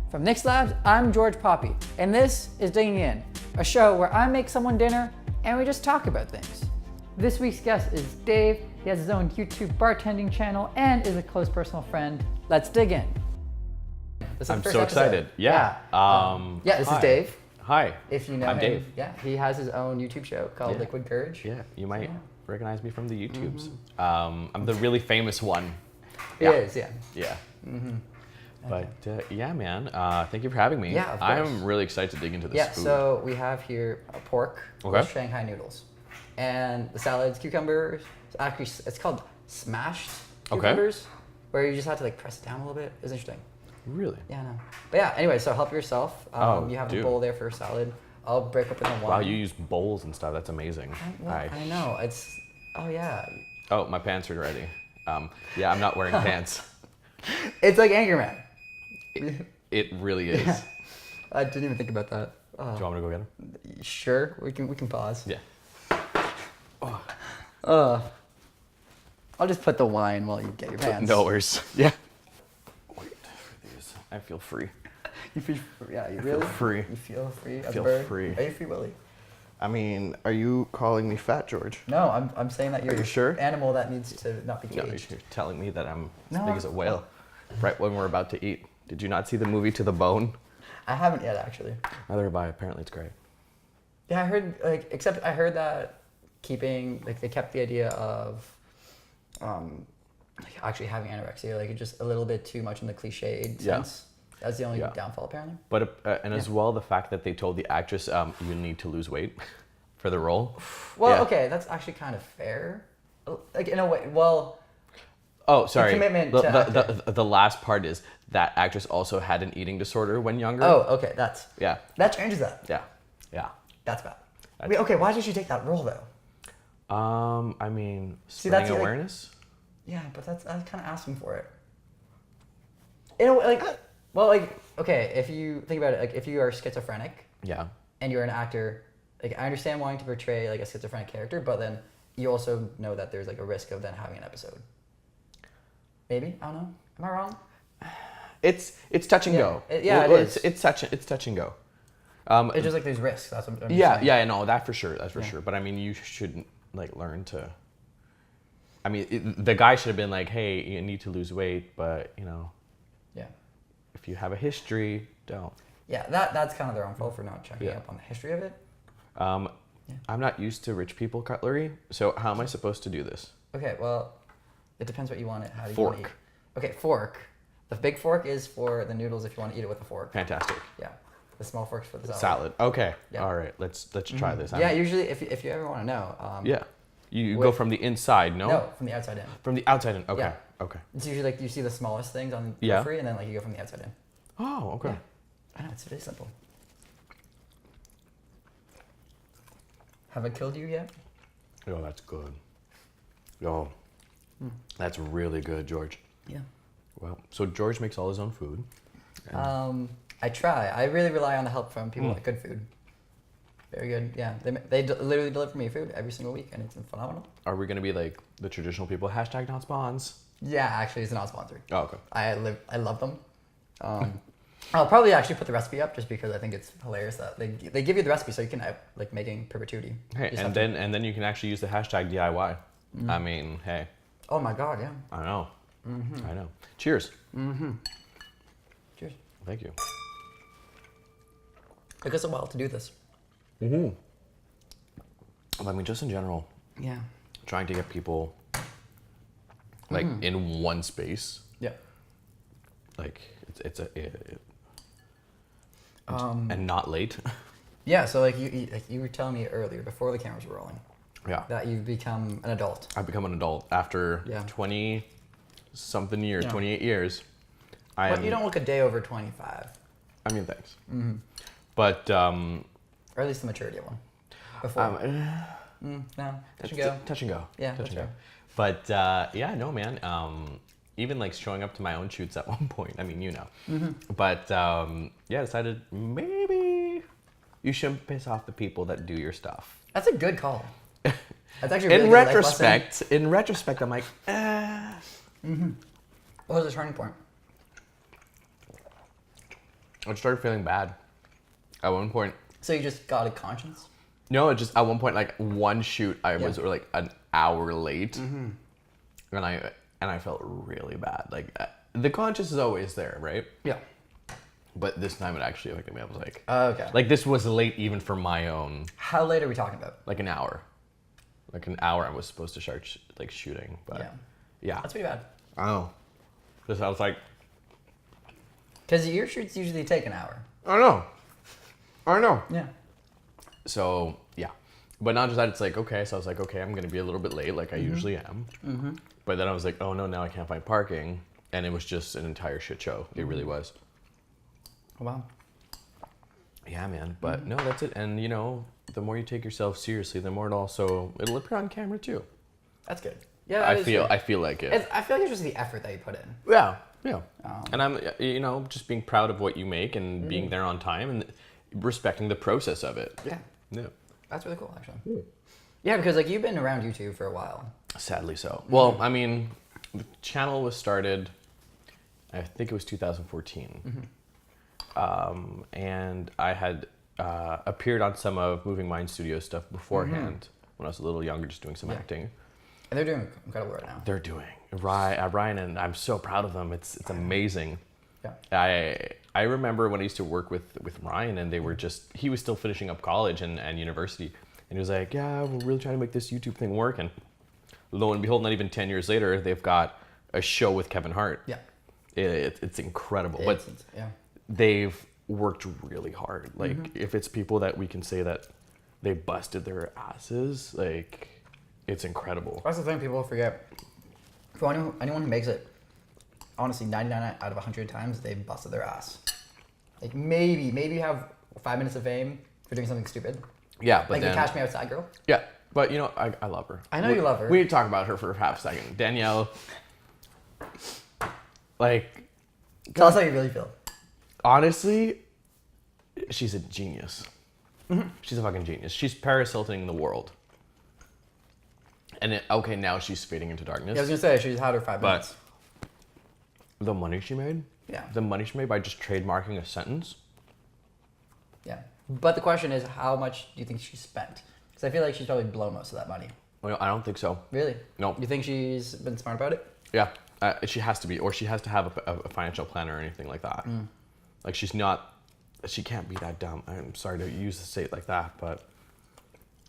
From Nyx Labs, I'm George Poppy, and this is Digging In, a show where I make someone dinner and we just talk about things. This week's guest is Dave. He has his own YouTube bartending channel and is a close personal friend. Let's dig in. I'm so excited. Yeah. This is Dave. Hi. If you know I'm him, Dave. yeah, he has his own YouTube show called Liquid Courage. Yeah, you might recognize me from the YouTubes. I'm the really famous one. He is, yeah. Yeah. But yeah, man, thank you for having me. Yeah, of course. I'm really excited to dig into this food. So we have here a pork with Shanghai noodles. And the salad's cucumbers. Actually, it's called smashed cucumbers, where you just have to like press it down a little bit. It's interesting. Really? Yeah, I know. But yeah, anyway, so help yourself. You have a bowl there for salad. I'll break up in the wine. Wow, you use bowls and stuff. That's amazing. I know. It's, Oh, my pants are ready. Yeah, I'm not wearing pants. It's like Anchorman. It really is. Yeah. I didn't even think about that. Do you want me to go get them? Sure, we can pause. Yeah. I'll just put the wine while you get your pants. No worries. Yeah. Wait for these. I feel free. You feel free? Yeah, you really? Feel free. You feel free? I feel free. Are you free, Willy? I mean, are you calling me fat, George? No, I'm saying that you're you sure? an animal that needs to not be No, caged. you're telling me that I'm as big as a whale right when we're about to eat. Did you not see the movie To the Bone? I haven't yet, actually. Neither have I. Apparently it's great. Yeah, I heard, except I heard that they kept the idea of actually having anorexia, just a little bit too much in the cliched sense. That's the only downfall, apparently. But as well, the fact that they told the actress you need to lose weight for the role. Well, okay, that's actually kind of fair. Like in a way, well. Oh, sorry. Commitment the last part is that actress also had an eating disorder when younger. Oh, okay, that changes that. Yeah. That's bad. Okay, why did you take that role though? I mean, spreading awareness. Yeah, but that's kind of asking for it. In a way, okay, if you think about it, if you are schizophrenic, and you're an actor, I understand wanting to portray a schizophrenic character, but then you also know that there's a risk of then having an episode. Maybe, I don't know. Am I wrong? It's touch and go. It is. It's touch and go. It's just there's risks. That's what I'm saying. Yeah, no, that for sure. That's for sure. But I mean, you shouldn't learn to. I mean, the guy should have been like, "Hey, you need to lose weight," but Yeah. If you have a history, don't. Yeah, that's kind of their own fault for not checking up on the history of it. I'm not used to rich people cutlery, so how am I supposed to do this? Okay, well, it depends what you want it. How do you fork. want to eat. Okay, fork. The big fork is for the noodles if you want to eat it with a fork. Fantastic. Yeah. The small fork's for the salad. Salad. Okay. Yeah. All right. Let's try this. Yeah. Usually, if you ever want to know. You go from the inside. No, from the outside in. From the outside in. Okay. Yeah. Okay. It's usually you see the smallest things on the periphery, and then you go from the outside in. Oh, okay. Yeah. I know, it's very simple. Have I killed you yet? Oh, that's good. Oh, that's really good, George. Yeah. Well, so George makes all his own food. I try. I really rely on the help from people at Good Food. Very good. Yeah, they literally deliver me food every single week, and it's phenomenal. Are we gonna be like the traditional people? Hashtag not spawns. Yeah, actually, it's not sponsored. Oh, okay. I love them. I'll probably actually put the recipe up just because I think it's hilarious that they give you the recipe so you can make it in perpetuity. Hey, and then you can actually use the hashtag DIY. I mean, hey. Oh my God, yeah. I know. I know. Cheers. Cheers. Thank you. It took us a while to do this. I mean, just in general. Yeah. Trying to get people in one space. Yeah. And not late. Yeah. So you were telling me earlier before the cameras were rolling. Yeah. That you've become an adult. I've become an adult after 20-something years, 28 years. But you don't look a day over 25. I mean, thanks. But or at least the maturity one. Before. No. Touch and go. Touch and go. Yeah. Touch and go. But no, man. Even showing up to my own shoots at one point. I mean, But decided maybe you shouldn't piss off the people that do your stuff. That's a good call. That's actually a really in good retrospect. In retrospect, I'm like, What was the turning point? I started feeling bad at one point. So you just got a conscience? No, just at one point, like one shoot, I was like an hour late, and I felt really bad. Like the conscience is always there, right? Yeah. But this time it actually affected me. I was like, Okay. Like this was late even for my own. How late are we talking about? Like an hour. Like an hour I was supposed to start like shooting, but yeah. That's pretty bad. I know. Because I was like, because your shoots usually take an hour. I know. Yeah. So yeah, but not just that. It's like okay. So I was like, okay, I'm gonna be a little bit late, like I usually am. Mm-hmm. But then I was like, oh no, now I can't find parking, and it was just an entire shit show. It really was. Oh, wow. Yeah, man. But no, that's it. And you know, the more you take yourself seriously, the more it'll appear on camera too. That's good. Yeah, I feel like it. I feel like it's just the effort that you put in. Yeah. And I'm, you know, just being proud of what you make and being there on time and respecting the process of it. Yeah. That's really cool, actually. Yeah, because like you've been around YouTube for a while. Sadly so. Well, I mean, the channel was started, I think it was 2014. And I had appeared on some of Moving Mind Studio stuff beforehand when I was a little younger, just doing some acting. And they're doing incredible right now. They're doing Ryan, and I'm so proud of them. It's amazing. Yeah. I remember when I used to work with Ryan, and he was still finishing up college and university, and he was like, yeah, we're really trying to make this YouTube thing work. And lo and behold, not even 10 years later, they've got a show with Kevin Hart. Yeah. It's incredible. Yeah. They've worked really hard. Like if it's people that we can say that they busted their asses, like it's incredible. That's the thing people forget. For anyone who makes it, honestly, 99 out of 100 times they've busted their ass. Like maybe you have 5 minutes of fame for doing something stupid. Yeah, but like then, the Cash Me Outside girl. Yeah, but you know, I love her. I know you love her. We need to talk about her for half a second. Danielle, like, tell us how you really feel. Honestly, she's a genius. She's a fucking genius. She's Paris Hiltoning the world. And now she's fading into darkness. Yeah, I was gonna say she's had her 5 minutes. The money she made? Yeah. The money she made by just trademarking a sentence? Yeah. But the question is, how much do you think she spent? Because I feel like she's probably blown most of that money. Well, I don't think so. Really? No. You think she's been smart about it? Yeah. She has to be, or she has to have a financial plan or anything like that. Like she can't be that dumb. I'm sorry to say it like that, but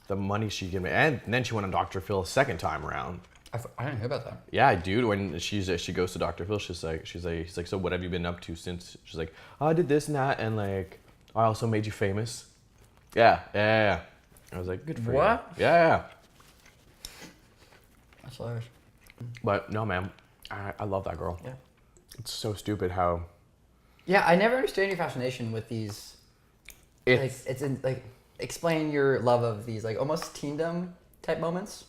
the money she gave me, and then she went on Dr. Phil a second time around. I didn't hear about that. Yeah, dude. When she goes to Dr. Phil, he's like, so what have you been up to since? She's like, oh, I did this and that, and like, I also made you famous. Yeah. I was like, good for you. What? Yeah. That's hilarious. But no, man, I love that girl. Yeah. It's so stupid how. Yeah, I never understand your fascination with these. Explain your love of these like almost teendom type moments.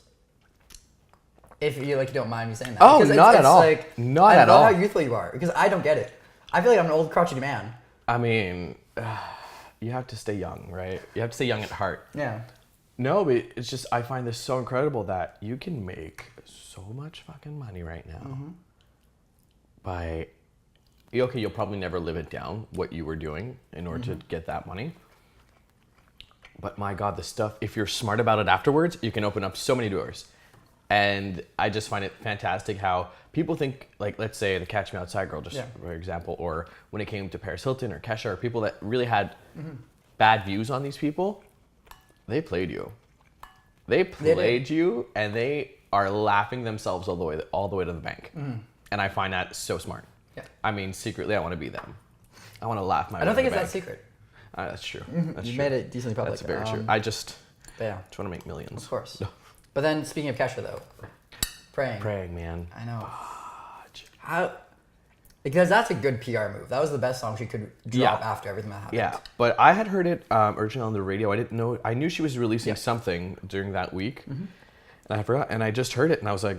If you don't mind me saying that. Oh, not at all. Like, not at all. I love how youthful you are because I don't get it. I feel like I'm an old crotchety man. I mean, you have to stay young, right? You have to stay young at heart. Yeah. No, but it's just I find this so incredible that you can make so much fucking money right now by. Okay, you'll probably never live it down what you were doing in order to get that money. But my God, the stuff, if you're smart about it afterwards, you can open up so many doors. And I just find it fantastic how people think, like, let's say the Catch Me Outside girl, for example, or when it came to Paris Hilton or Kesha, or people that really had bad views on these people, they played you. They played you, and they are laughing themselves all the way to the bank. And I find that so smart. Yeah. I mean, secretly, I want to be them. I want to laugh my way I don't to think the it's bank. that secret. That's true. That's You true. made it decently public. That's very true. I just want to make millions. Of course. But then, speaking of Kesha, though, praying, man. I know. How? Because that's a good PR move. That was the best song she could drop after everything that happened. Yeah, but I had heard it originally on the radio. I didn't know. I knew she was releasing something during that week, and I forgot. And I just heard it, and I was like,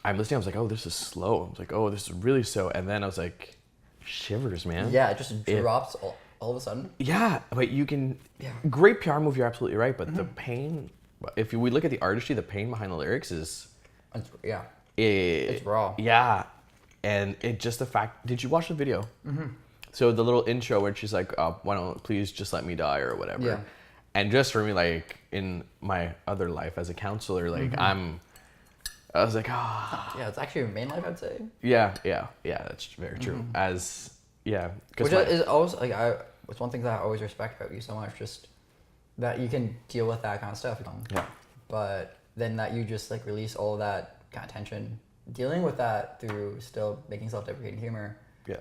I'm listening. I was like, oh, this is slow. I was like, oh, this is really slow. And then I was like, shivers, man. Yeah, it just drops all of a sudden. Yeah, but you can. Yeah. Great PR move. You're absolutely right. But the pain. If we look at the artistry, the pain behind the lyrics is. It's raw. Yeah, and it just the fact. Did you watch the video? So the little intro where she's like, why don't please just let me die or whatever. Yeah. And just for me, like in my other life as a counselor, like I was like, Yeah, it's actually your main life, I'd say. Yeah, that's very true. Which is also like it's one thing that I always respect about you so much, just that you can deal with that kind of stuff. Yeah. But then that you just like release all of that kind of tension, dealing with that through still making self-deprecating humor. Yeah.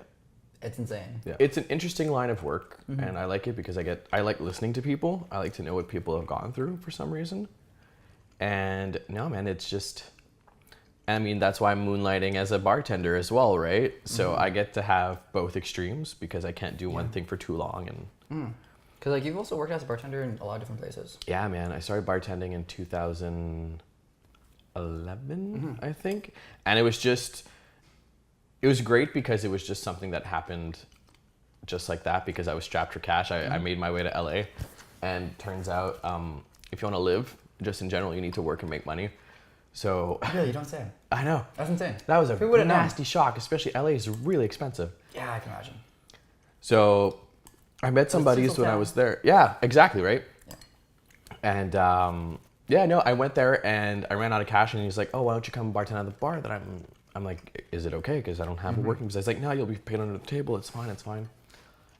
It's insane. Yeah. It's an interesting line of work, and I like it because I like listening to people. I like to know what people have gone through for some reason. And no, man, it's just, I mean, that's why I'm moonlighting as a bartender as well, right? So I get to have both extremes because I can't do one thing for too long. And because like you've also worked as a bartender in a lot of different places. Yeah, man. I started bartending in 2011, I think. And it was great because it was just something that happened just like that because I was strapped for cash. I made my way to LA, and turns out if you want to live, just in general, you need to work and make money. So Really, you don't say. I know. That's insane. That was a Who would've known? nasty shock, especially LA is really expensive. Yeah, I can imagine. So I met some buddies when I was there. Yeah, exactly, right? Yeah. And I went there and I ran out of cash, and he's like, oh, why don't you come bartend at the bar that I'm like, is it okay? Because I don't have a working business. He's like, no, you'll be paid under the table. It's fine.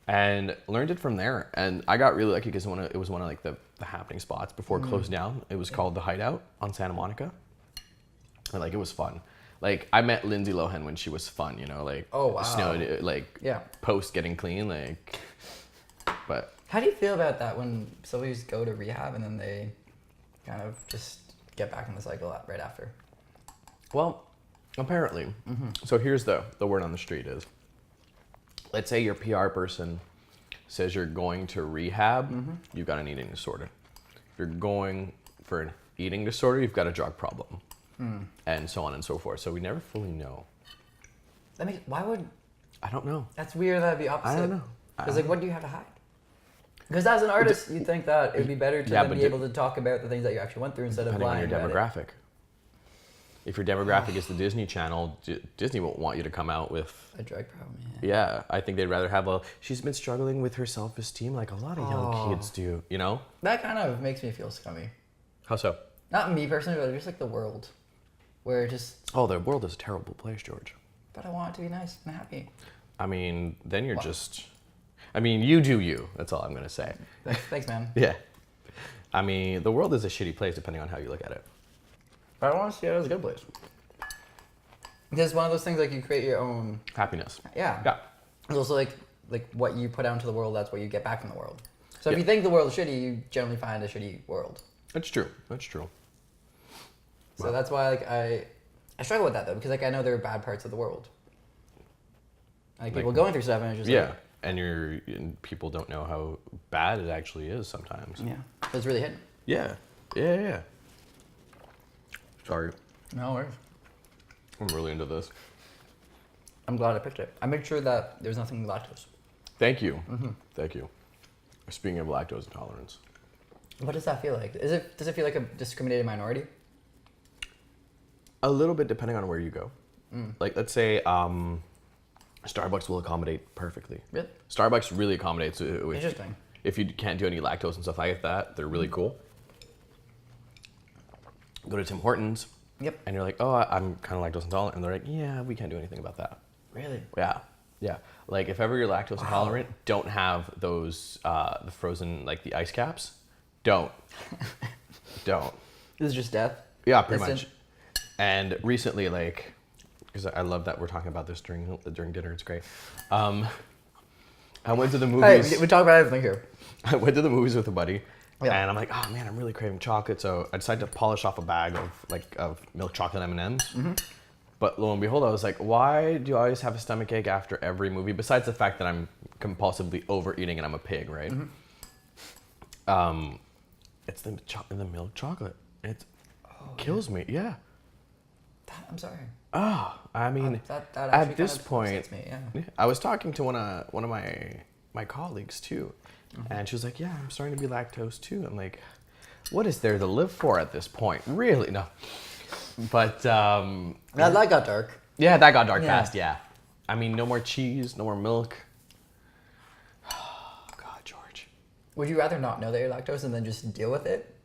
And learned it from there. And I got really lucky because it was one of like the happening spots before it closed down. It was called The Hideout on Santa Monica. And like, it was fun. Like, I met Lindsay Lohan when she was fun, you know, like, oh, wow. snowed, like, post getting clean, like, but. How do you feel about that when somebody's go to rehab and then they kind of just get back in the cycle right after? Well, apparently. So here's the word on the street is, let's say your PR person says you're going to rehab, you've got an eating disorder. If you're going for an eating disorder, you've got a drug problem. And so on and so forth. So we never fully know. Why would... I don't know. That's weird that'd be opposite. I don't know. Because like, what do you have to hide? Because as an artist, you'd think that it would be better to then be able to talk about the things that you actually went through instead of lying depending on your about demographic. If your demographic is the Disney Channel, Disney won't want you to come out with a drug problem. Yeah, I think they'd rather have she's been struggling with her self-esteem like a lot of young kids do, you know? That kind of makes me feel scummy. How so? Not me personally, but just like the world. Where it just... Oh, the world is a terrible place, George. But I want it to be nice and happy. I mean, then you're just... I mean, you do you. That's all I'm going to say. Thanks, man. Yeah. I mean, the world is a shitty place depending on how you look at it. But I want to see it as a good place. Because it's one of those things like you create your own... Happiness. Yeah. Yeah. It's also like what you put out into the world, that's what you get back from the world. So if you think the world is shitty, you generally find a shitty world. That's true. That's true. So that's why like I struggle with that though, because like I know there are bad parts of the world. Like people going through stuff and it's just like... And people don't know how bad it actually is sometimes. Yeah. So it's really hidden. Yeah. Sorry. No worries. I'm really into this. I'm glad I picked it. I made sure that there's nothing lactose. Thank you. Thank you. Speaking of lactose intolerance. What does that feel like? Does it feel like a discriminated minority? A little bit depending on where you go. Like let's say Starbucks will accommodate perfectly. Really? Starbucks really accommodates. Interesting. If you can't do any lactose and stuff like that, they're really cool. Go to Tim Hortons. Yep. And you're like, oh, I'm kind of lactose intolerant. And they're like, yeah, we can't do anything about that. Really? Yeah. Like if ever you're lactose intolerant, don't have those, the frozen, like the ice caps. Don't. Don't. This is just death? Yeah, pretty much. And recently, like, because I love that we're talking about this during dinner. It's great. I went to the movies. Hey, we talk about everything here. I went to the movies with a buddy, and I'm like, oh man, I'm really craving chocolate. So I decided to polish off a bag of milk chocolate M&Ms. But lo and behold, I was like, why do I always have a stomach ache after every movie? Besides the fact that I'm compulsively overeating and I'm a pig, right? It's the milk chocolate. It kills me. Yeah. I'm sorry. Oh, I mean, that at this point, me, I was talking to one of my colleagues too, and she was like, "Yeah, I'm starting to be lactose too." I'm like, "What is there to live for at this point?" Really? No. But that got dark. Yeah, that got dark fast. Yeah. I mean, no more cheese, no more milk. Would you rather not know that you're lactose and then just deal with it?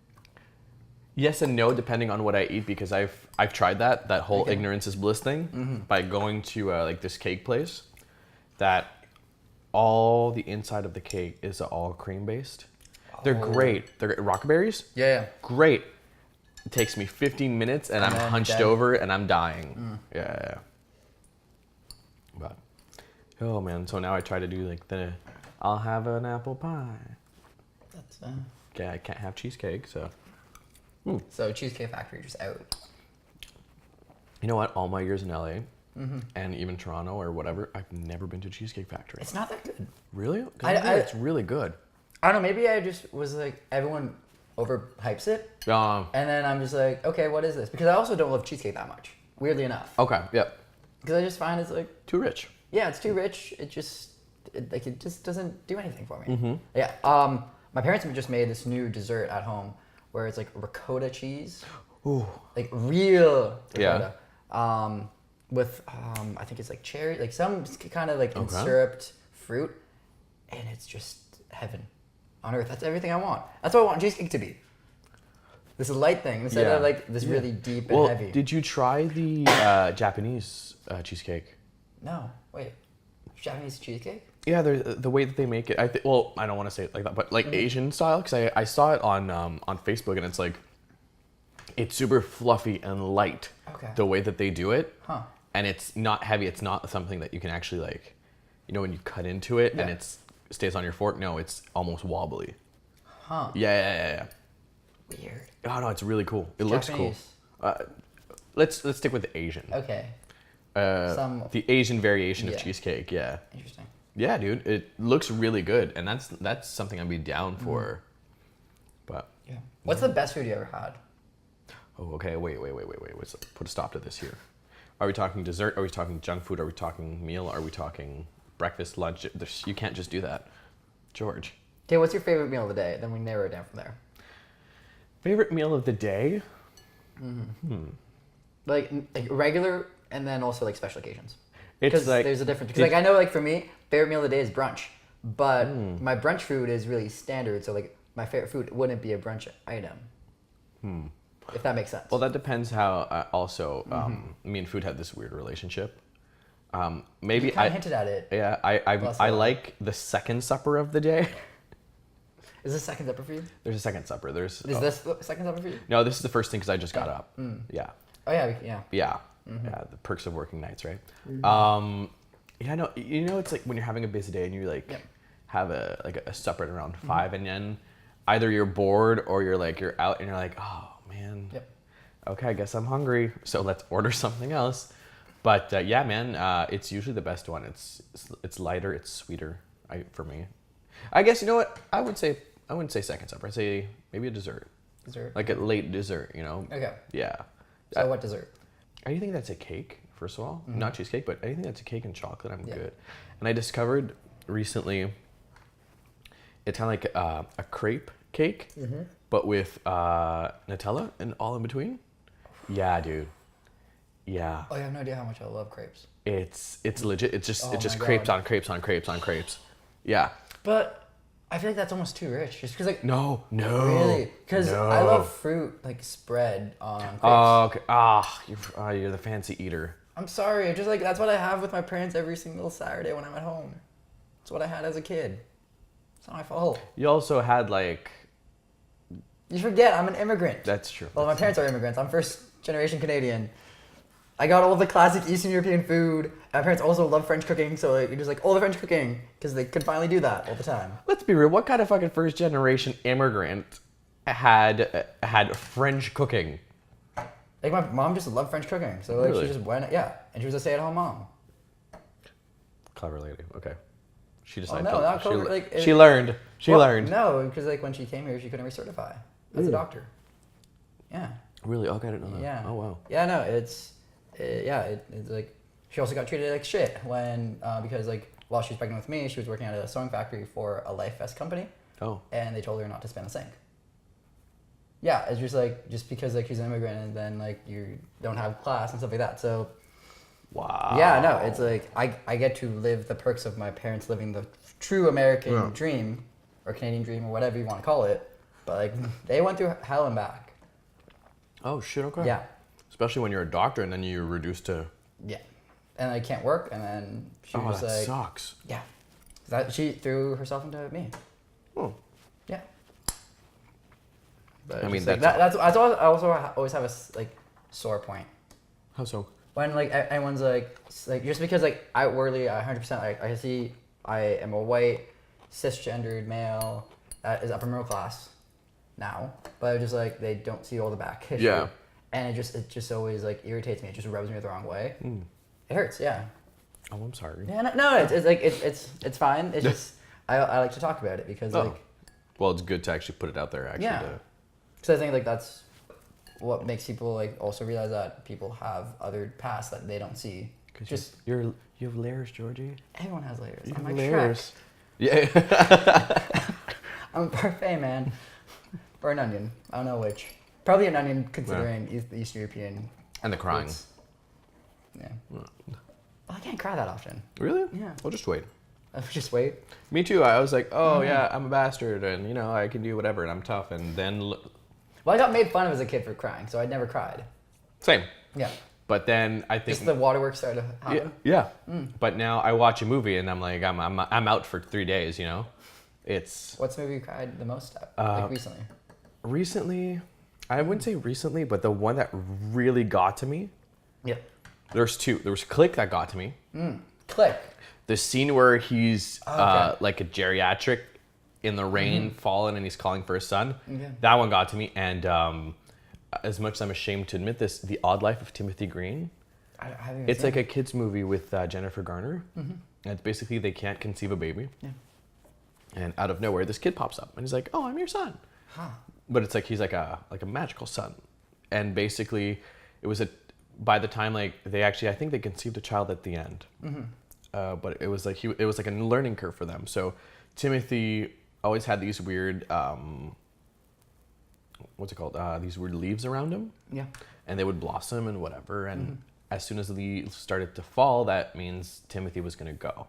Yes and no, depending on what I eat, because I've tried that whole ignorance is bliss thing by going to like this cake place that all the inside of the cake is all cream based. They're great. They're Rockaberries. Yeah. Great. It takes me 15 minutes and I'm hunched over and I'm dying. Yeah. But oh man, so now I try to do like I'll have an apple pie. That's Yeah, I can't have cheesecake, so. So Cheesecake Factory just out. You know what? All my years in LA and even Toronto or whatever, I've never been to Cheesecake Factory. It's not that good. Really? It's really good. I don't know, maybe I just was like, everyone overhypes it. And then I'm just like, okay, what is this? Because I also don't love cheesecake that much, weirdly enough. Okay, yep. Because I just find it's like... Too rich. Yeah, it's too rich. It just doesn't do anything for me. Yeah. My parents have just made this new dessert at home where it's like ricotta cheese. Ooh. Like real ricotta. Yeah. With, I think it's like cherry, like some kind of like syruped fruit. And it's just heaven on earth. That's everything I want. That's what I want cheesecake to be. This light thing instead of like this really deep and heavy. Did you try the Japanese cheesecake? No. Wait. Japanese cheesecake? Yeah, the way that they make it. I don't want to say it like that, but like Asian style, because I saw it on Facebook, and it's like it's super fluffy and light. Okay. The way that they do it, and it's not heavy. It's not something that you can actually like, when you cut into it and it stays on your fork. No, it's almost wobbly. Yeah. Weird. Oh no, it's really cool. It looks cool. Let's stick with the Asian. Okay. The Asian variation of cheesecake. Yeah. Interesting. Yeah, dude, it looks really good, and that's something I'd be down for. But yeah, what's the best food you ever had? Oh, okay. Wait. Let's put a stop to this here. Are we talking dessert? Are we talking junk food? Are we talking meal? Are we talking breakfast, lunch? You can't just do that, George. Okay, what's your favorite meal of the day? Then we narrow it down from there. Favorite meal of the day? Like regular, and then also like special occasions. Because like, there's a difference. Because like I know, like for me, favorite meal of the day is brunch, but my brunch food is really standard. So like my favorite food wouldn't be a brunch item. If that makes sense. Well, that depends how. Also, me and food had this weird relationship. Maybe you kind of hinted at it. Yeah, I like the second supper of the day. Is this second supper for you? There's a second supper. Is this the second supper for you? No, this is the first thing because I just got up. Yeah. Oh yeah. Yeah. Yeah, the perks of working nights, right? Yeah, no, it's like when you're having a busy day and you like have a supper at around 5, and then either you're bored or you're out and you're like, oh man, okay, I guess I'm hungry, so let's order something else. But yeah, man, it's usually the best one. It's lighter, it's sweeter. For me, I guess, you know what? I wouldn't say second supper. I'd say maybe a dessert. Like a late dessert, Okay. Yeah. So what dessert? Anything that's a cake, first of all. Not cheesecake, but anything that's a cake and chocolate, I'm good. And I discovered recently, it's kind of like a crepe cake, but with Nutella and all in between. Yeah, dude. Yeah. Oh, you have no idea how much I love crepes. It's legit. It's just crepes on crepes on crepes on crepes. Yeah. But I feel like that's almost too rich. Just because like no. Really? Because I love fruit like spread on crepes. Oh, okay. You're the fancy eater. I'm sorry. Just like that's what I have with my parents every single Saturday when I'm at home. It's what I had as a kid. It's not my fault. You also had like. You forget I'm an immigrant. That's true. Well, my parents are immigrants. I'm first generation Canadian. I got all the classic Eastern European food. My parents also love French cooking, so you're just like all the French cooking because they could finally do that all the time. Let's be real. What kind of fucking first generation immigrant had French cooking? Like my mom just loved French cooking, so like really? She just went, and she was a stay-at-home mom. Clever lady. Okay. She decided. She learned. She learned. No, because like when she came here, she couldn't recertify as a doctor. Yeah. Really? Okay, I didn't know that. Yeah. Oh wow. Yeah, no, it's like she also got treated like shit when because like while she was pregnant with me, she was working at a sewing factory for a Life Vest company. Oh. And they told her not to spin the sink. Yeah, it's just because like she's an immigrant and then like you don't have class and stuff like that. So. Wow. Yeah, no, it's like I get to live the perks of my parents living the true American dream, or Canadian dream or whatever you want to call it. But like they went through hell and back. Oh shit! Okay. Yeah. Especially when you're a doctor and then you're reduced to. Yeah. And I can't work, and then she was that like, sucks. Yeah. That she threw herself into me. Oh. Yeah. But I mean, like, that's I also always have a like sore point. How so? When like everyone's like just because like outwardly 100% like I see I am a white cisgendered male that is upper middle class now, but just like they don't see all the back history. Yeah. And it just always like irritates me. It just rubs me the wrong way. It hurts. Yeah. Oh, I'm sorry. Yeah. No. It's like it's fine. It's just I like to talk about it because like. Well, it's good to actually put it out there. Actually. Yeah. Because I think like that's what makes people like also realize that people have other pasts that they don't see. Just you have layers, Georgie. Everyone has layers. You I'm have like layers. Shrek. Yeah. I'm a parfait man, or an onion. I don't know which. Probably an onion, considering East European. And the crying. Roots. Yeah. Well, I can't cry that often. Really? Yeah. I'll just wait. Just wait. Me too. I was like, oh yeah, I'm a bastard, and you know I can do whatever, and I'm tough, and then. Well, I got made fun of as a kid for crying, so I never cried. Same. Yeah. But then I think just the waterworks started to happen. Yeah. But now I watch a movie and I'm like I'm out for 3 days. You know, it's. What's the movie you cried the most at? Like recently. Recently, I wouldn't say recently, but the one that really got to me. Yeah. There's two. There was Click that got to me. Click. The scene where he's okay. like a geriatric in the rain, fallen, and he's calling for his son. Okay. That one got to me. And as much as I'm ashamed to admit this, The Odd Life of Timothy Green. I haven't It's seen like a kid's movie with Jennifer Garner. And it's basically they can't conceive a baby. Yeah. And out of nowhere, this kid pops up and he's like, "Oh, I'm your son." Huh. But it's like he's like a magical son. And basically, it was by the time like they actually, I think they conceived a child at the end. But it was like it was like a learning curve for them. So Timothy always had these weird what's it called? These weird leaves around him. Yeah. And they would blossom and whatever. And as soon as the leaves started to fall, that means Timothy was gonna go.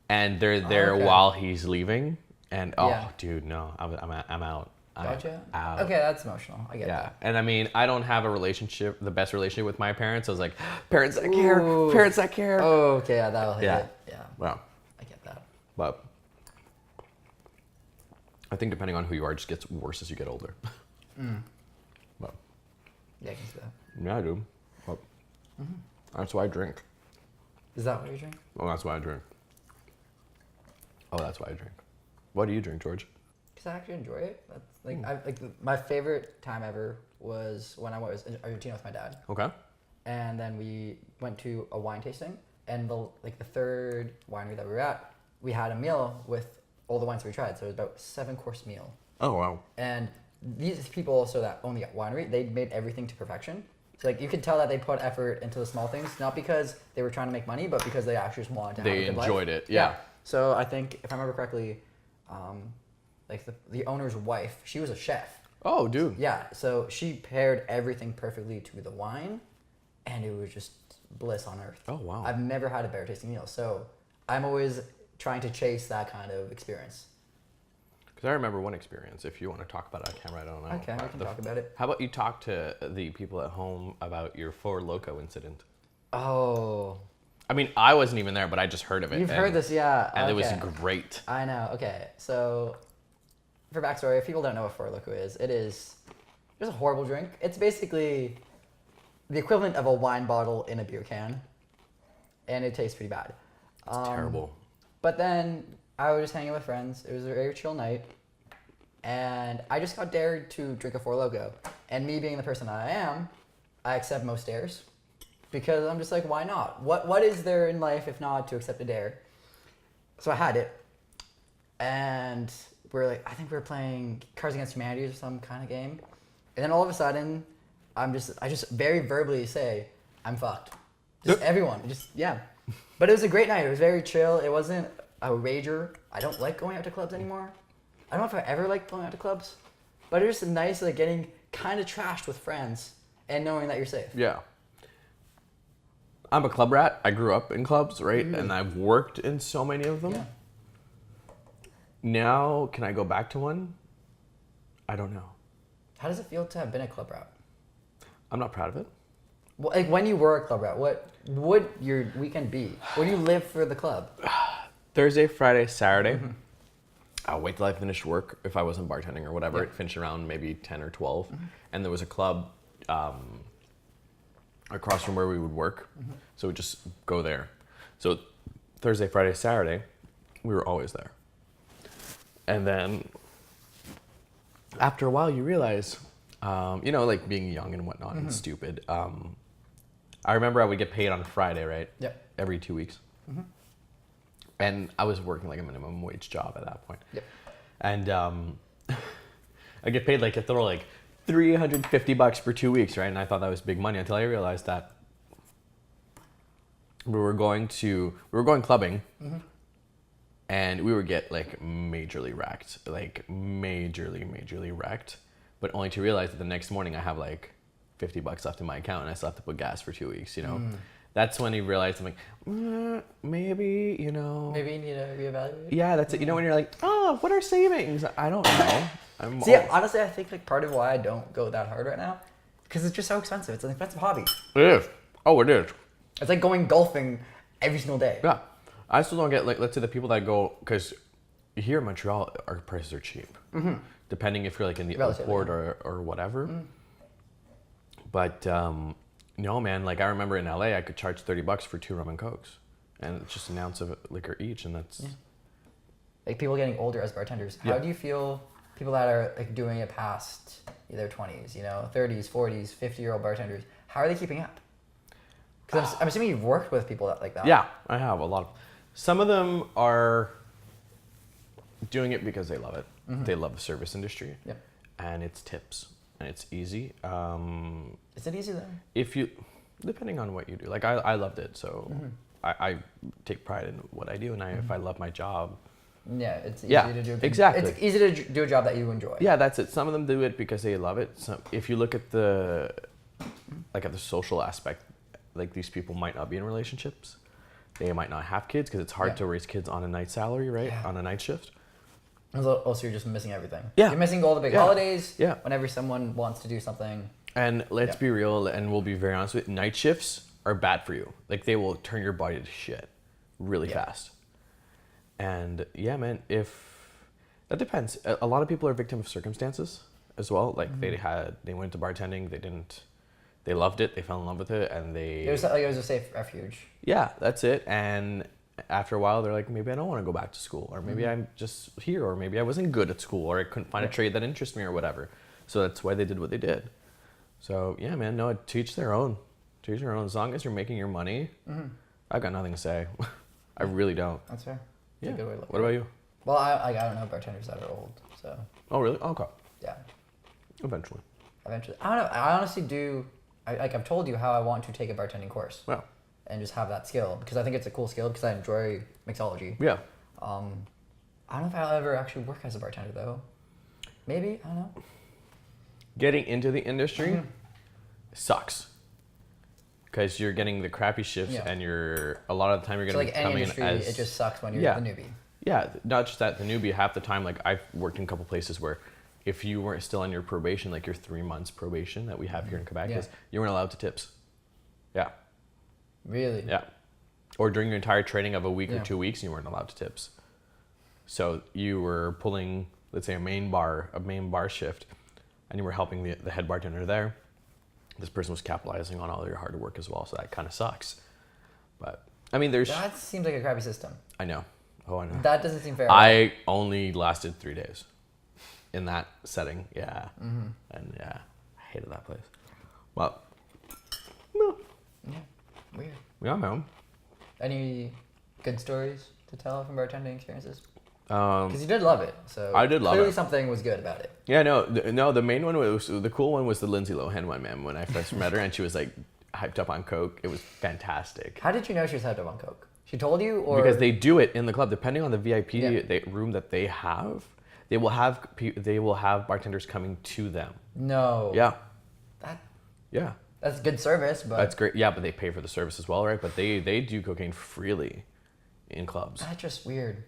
And they're there while he's leaving. And dude, no, I'm out. Gotcha. Out. Okay, that's emotional. I get that. And I mean, I don't have the best relationship with my parents. I was like, parents that care, parents that care. Oh, okay, yeah, that'll hit it. Yeah. Well, I get that. but I think depending on who you are, it just gets worse as you get older. But Yeah, I can see that. yeah, I do. But that's why I drink. Is that what you drink? Oh, that's why I drink. Oh, that's why I drink. What do you drink, George? Because I actually enjoy it. That's my favorite time ever was when I was in Argentina with my dad. Okay. And then we went to a wine tasting, and the third winery that we were at, we had a meal with all the wines we tried. So it was about a 7-course meal. Oh wow. And these people also that own the winery, they made everything to perfection. So like you could tell that they put effort into the small things, not because they were trying to make money, but because they actually just wanted to have a good life. They enjoyed it. Yeah. So I think if I remember correctly, like the owner's wife, she was a chef. Oh, dude. Yeah, so she paired everything perfectly to the wine, and it was just bliss on earth. Oh, wow. I've never had a better tasting meal, so I'm always trying to chase that kind of experience. Because I remember one experience. If you want to talk about it on camera, I don't know. Okay, we can talk about it. How about you talk to the people at home about your Four Loko incident? Oh. I mean, I wasn't even there, but I just heard of it. You've heard this, yeah. And okay. it was great. I know. Okay, so for backstory, if people don't know what Four Loko is, it is just a horrible drink. It's basically the equivalent of a wine bottle in a beer can, and it tastes pretty bad. It's terrible. But then I was just hanging with friends. It was a very chill night, and I just got dared to drink a Four Loko. And me being the person I am, I accept most dares. Because I'm just like, why not? What is there in life if not to accept a dare? So I had it, and I think we were playing Cards Against Humanity or some kind of game, and then all of a sudden, I just very verbally say, I'm fucked. Just everyone, yeah. But it was a great night. It was very chill. It wasn't a rager. I don't like going out to clubs anymore. I don't know if I ever liked going out to clubs, but it was just nice, like getting kind of trashed with friends and knowing that you're safe. Yeah. I'm a club rat. I grew up in clubs, right? And I've worked in so many of them. Yeah. Now, can I go back to one? I don't know. How does it feel to have been a club rat? I'm not proud of it. Well, like when you were a club rat, what would your weekend be? Would you live for the club? Thursday, Friday, Saturday. I'll wait till I finished work if I wasn't bartending or whatever. Yeah. Finish around maybe 10 or 12. And there was a club across from where we would work. So we'd just go there. So Thursday, Friday, Saturday, we were always there. And then after a while, you realize, like being young and whatnot and stupid. I remember I would get paid on Friday, right? Yep. Every 2 weeks. And I was working like a minimum wage job at that point. Yep. And I get paid like a throw like $350 for 2 weeks, right? And I thought that was big money until I realized that we were going clubbing, and we would get like majorly wrecked, majorly wrecked, but only to realize that the next morning I have like $50 left in my account and I still have to put gas for 2 weeks, That's when you realize I'm like, maybe, Maybe you need to reevaluate. Yeah, that's it. When you're like, oh, what are savings? I don't know. See, honestly, I think like part of why I don't go that hard right now, because it's just so expensive. It's an expensive hobby. It is. Oh, it is. It's like going golfing every single day. Yeah. I still don't get, like, let's say the people that go, because here in Montreal, our prices are cheap. Depending if you're like in the airport or whatever. But, no, man, like I remember in LA, I could charge $30 for 2 rum and cokes. And it's just an ounce of liquor each, and that's... Yeah. Like people getting older as bartenders, how do you feel people that are like doing it past their 20s, 30s, 40s, 50-year-old bartenders, how are they keeping up? Because I'm assuming you've worked with people like that. Yeah, I have a lot of... Some of them are doing it because they love it. They love the service industry. Yep. And it's tips. And it's easy. Is it easy though? Depending on what you do. Like I loved it, so I take pride in what I do, and if I love my job. Yeah, it's easy to do. Exactly. It's easy to do a job that you enjoy. Yeah, that's it. Some of them do it because they love it. If you look at the social aspect, like these people might not be in relationships. They might not have kids because it's hard to raise kids on a night salary, right? Yeah. On a night shift. Also, you're just missing everything. Yeah. You're missing all the big holidays. Yeah. Whenever someone wants to do something. And let's be real, and we'll be very honest with you, night shifts are bad for you. Like they will turn your body to shit really fast. And yeah, man, that depends. A lot of people are victim of circumstances as well. Like they went to bartending, they loved it, they fell in love with it, and it was a safe refuge. Yeah, that's it. And after a while, they're like, maybe I don't want to go back to school, or maybe I'm just here, or maybe I wasn't good at school, or I couldn't find a trade that interests me, or whatever. So that's why they did what they did. So yeah, man, no, teach their own. Teach their own. As long as you're making your money, I've got nothing to say. I really don't. That's fair. That's a good way to look what about you? Well, I don't know bartenders that are old, so. Oh really? Okay. Yeah. Eventually. I don't know. I honestly do. I've told you how I want to take a bartending course. Yeah. And just have that skill because I think it's a cool skill because I enjoy mixology. Yeah. I don't know if I'll ever actually work as a bartender though. Maybe, I don't know. Getting into the industry sucks because you're getting the crappy shifts and a lot of the time you're going to be coming in as... it just sucks when you're the newbie. Yeah, not just that, the newbie, half the time, like I've worked in a couple places where if you weren't still on your probation, like your 3 months probation that we have here in Quebec, you weren't allowed to tips. Yeah. Really? Yeah. Or during your entire training of a week or 2 weeks, you weren't allowed to tips. So you were pulling, let's say, a main bar shift, and you were helping the head bartender there. This person was capitalizing on all your hard work as well, so that kind of sucks. But I mean, that seems like a crappy system. I know. Oh, I know. That doesn't seem fair. I only lasted 3 days in that setting. Yeah. And yeah, I hated that place. Well, no. Yeah. Weird. Yeah, man. Any good stories to tell from bartending experiences? Because you did love it, so I did love clearly it. Something was good about it. Yeah, no. The main one the cool one was the Lindsay Lohan one, man. When I first met her, and she was like hyped up on coke. It was fantastic. How did you know she was hyped up on coke? She told you, or because they do it in the club, depending on the VIP room that they have. They will have bartenders coming to them. No. Yeah. Yeah. That's good service, but that's great. Yeah, but they pay for the service as well, right? But they do cocaine freely in clubs. That's just weird.